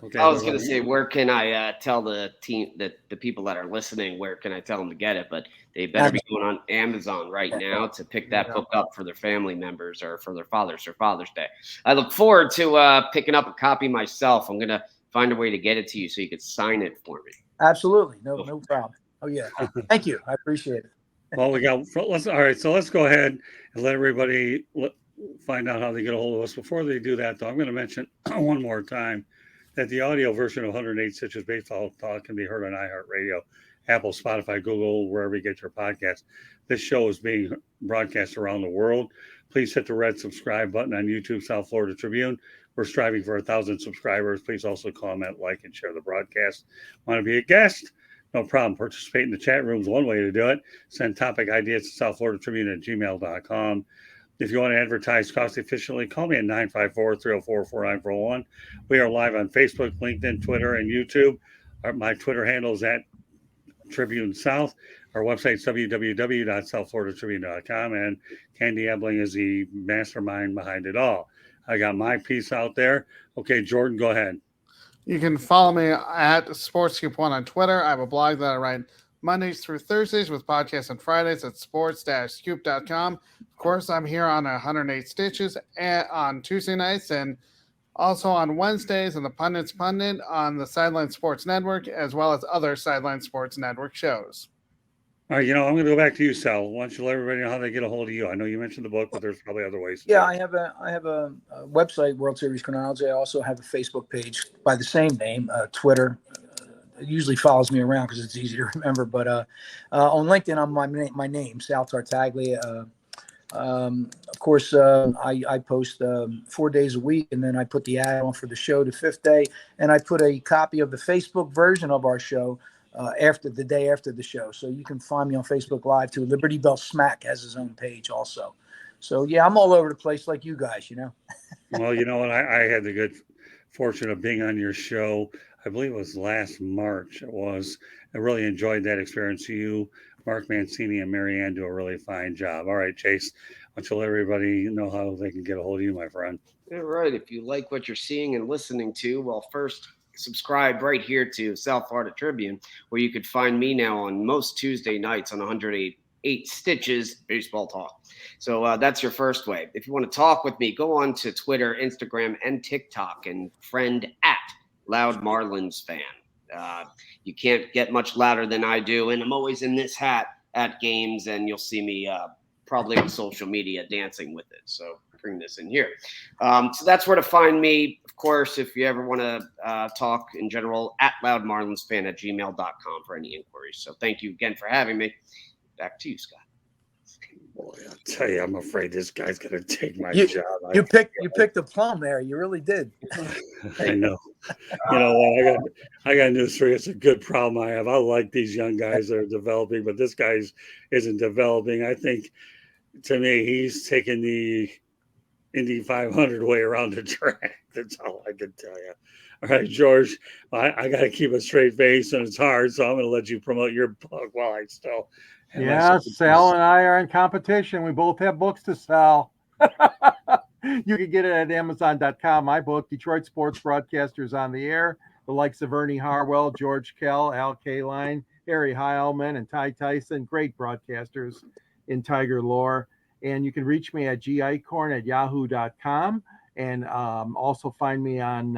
Okay, I was going to say, where can I tell the team, that the people that are listening, where can I tell them to get it? But they better be going on Amazon right now to pick that book up for their family members or for their Father's Day. I look forward to picking up a copy myself. I'm going to find a way to get it to you so you could sign it for me. Absolutely. No problem. Oh, yeah. Thank you. I appreciate it. Well, all right. So let's go ahead and let everybody find out how they get a hold of us. Before they do that, though, I'm going to mention one more time that the audio version of 108 Stitches Baseball Talk can be heard on iHeartRadio, Apple, Spotify, Google, wherever you get your podcast. This show is being broadcast around the world. Please hit the red subscribe button on YouTube, South Florida Tribune. We're striving for 1,000 subscribers. Please also comment, like, and share the broadcast. Want to be a guest? No problem. Participate in the chat room is one way to do it. Send topic ideas to southfloridatribune@gmail.com. If you want to advertise cost efficiently, call me at 954-304-4941. We are live on Facebook, LinkedIn, Twitter, and YouTube. My Twitter handle is at Tribune South. Our website is www.southfloridatribune.com, and Candy Ebling is the mastermind behind it all. I got my piece out there. Okay, Jordan, go ahead. You can follow me at SportsCube1 on Twitter. I have a blog that I write Mondays through Thursdays with podcasts on Fridays at sports-scoop.com. Of course, I'm here on 108 Stitches on Tuesday nights and also on Wednesdays on the Pundit's Pundit on the Sideline Sports Network, as well as other Sideline Sports Network shows. All right, I'm going to go back to you, Sal. Why don't you let everybody know how they get a hold of you? I know you mentioned the book, but there's probably other ways. Yeah, I have a website, World Series Chronology. I also have a Facebook page by the same name, Twitter. It usually follows me around because it's easy to remember. But on LinkedIn, I'm my name, Saltartaglia. Of course, I post 4 days a week, and then I put the ad on for the show the fifth day, and I put a copy of the Facebook version of our show after the day after the show. So you can find me on Facebook Live too. Liberty Bell Smack has his own page also. So yeah, I'm all over the place like you guys, Well, you know what? I had the good fortune of being on your show. I believe it was last March. I really enjoyed that experience. You, Mark Mancini, and Marianne do a really fine job. All right, Chase, why don't you let everybody know how they can get a hold of you, my friend? All right. If you like what you're seeing and listening to, well, first, subscribe right here to South Florida Tribune, where you could find me now on most Tuesday nights on 108 Stitches Baseball Talk. So that's your first way. If you want to talk with me, go on to Twitter, Instagram, and TikTok and friend at Loud Marlins Fan. You can't get much louder than I do, and I'm always in this hat at games, and you'll see me probably on social media dancing with it. So bring this in here. So that's where to find me. Of course, if you ever want to talk in general, at loudmarlinsfan@gmail.com for any inquiries. So thank you again for having me. Back to you, Scott. Boy, I'll tell you, I'm afraid this guy's going to take my job. You picked a plum there. You really did. I know. You know what? I got news for you. It's a good problem I have. I like these young guys that are developing, but this guy isn't developing. I think, to me, he's taking the Indy 500 way around the track. That's all I can tell you. All right, George, I got to keep a straight face, and it's hard, so I'm going to let you promote your book while I still have Yeah, Sal and I are in competition. We both have books to sell. You can get it at Amazon.com. My book, Detroit Sports Broadcasters on the Air, the likes of Ernie Harwell, George Kell, Al Kaline, Harry Heilman, and Ty Tyson, great broadcasters in Tiger lore. And you can reach me at gicorn@yahoo.com, and also find me on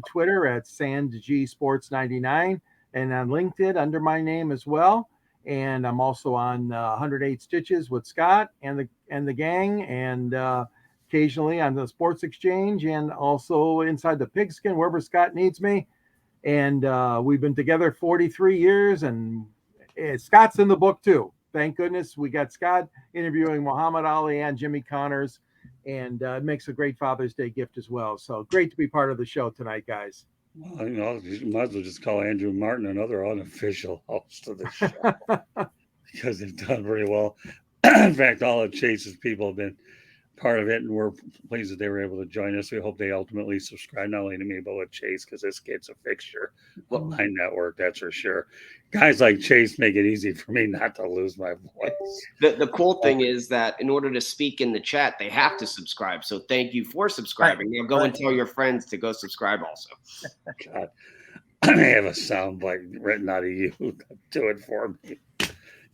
Twitter at SandGSports99, and on LinkedIn under my name as well. And I'm also on 108 Stitches with Scott and the gang, and occasionally on the Sports Exchange, and also inside the Pigskin wherever Scott needs me. And we've been together 43 years, and Scott's in the book too. Thank goodness we got Scott interviewing Muhammad Ali and Jimmy Connors, and it makes a great Father's Day gift as well. So great to be part of the show tonight, guys. Well, you might as well just call Andrew Martin another unofficial host of the show because they've done very well. In fact, all of Chase's people have been part of it, and we're pleased that they were able to join us. We hope they ultimately subscribe not only to me, but with Chase, because this kid's a fixture on my network, that's for sure. Guys like Chase make it easy for me not to lose my voice. The cool thing is that in order to speak in the chat, they have to subscribe. So thank you for subscribing. Now go and tell your friends to go subscribe also. God, I may have a sound bite written out of you. Do it for me.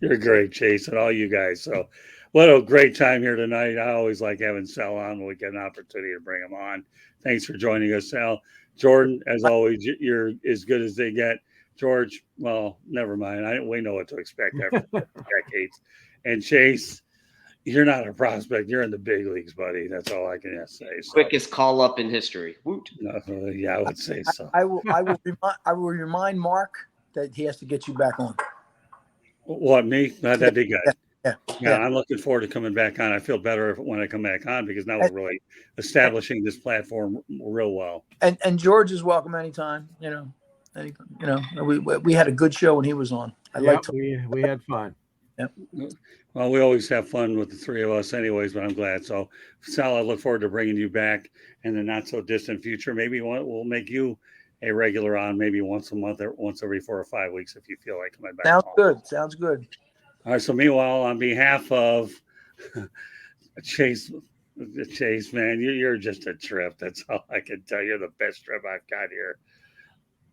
You're great, Chase, and all you guys. So what a great time here tonight. I always like having Sal on when we get an opportunity to bring him on. Thanks for joining us, Sal. Jordan, as always, you're as good as they get. George, well, never mind. We know what to expect after decades. And Chase, you're not a prospect. You're in the big leagues, buddy. That's all I can say. So, quickest call up in history. Woot. Yeah, I would say so. I will remind Mark that he has to get you back on. What, me? That'd be good. Yeah, I'm looking forward to coming back on. I feel better when I come back on because now we're really establishing this platform real well. And George is welcome anytime. We had a good show when he was on. We had fun. Well, we always have fun with the three of us anyways, but I'm glad. So, Sal, I look forward to bringing you back in the not so distant future. Maybe we'll make you a regular on maybe once a month or once every 4 or 5 weeks if you feel like coming back. Sounds home. good. Sounds good. All right. So, meanwhile, on behalf of Chase, man, you're just a trip. That's all I can tell you. You're the best trip I've got here.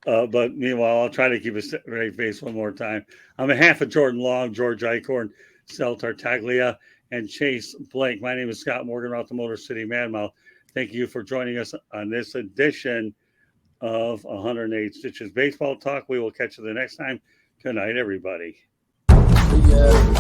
But meanwhile, I'll try to keep a straight face one more time. On behalf of Jordan Long, George Eichhorn, Saltartaglia, and Chase Blake, my name is Scott Morgan, out the Motor City Madmouth. Thank you for joining us on this edition of 108 Stitches Baseball Talk. We will catch you the next time. Good night, everybody. Yeah.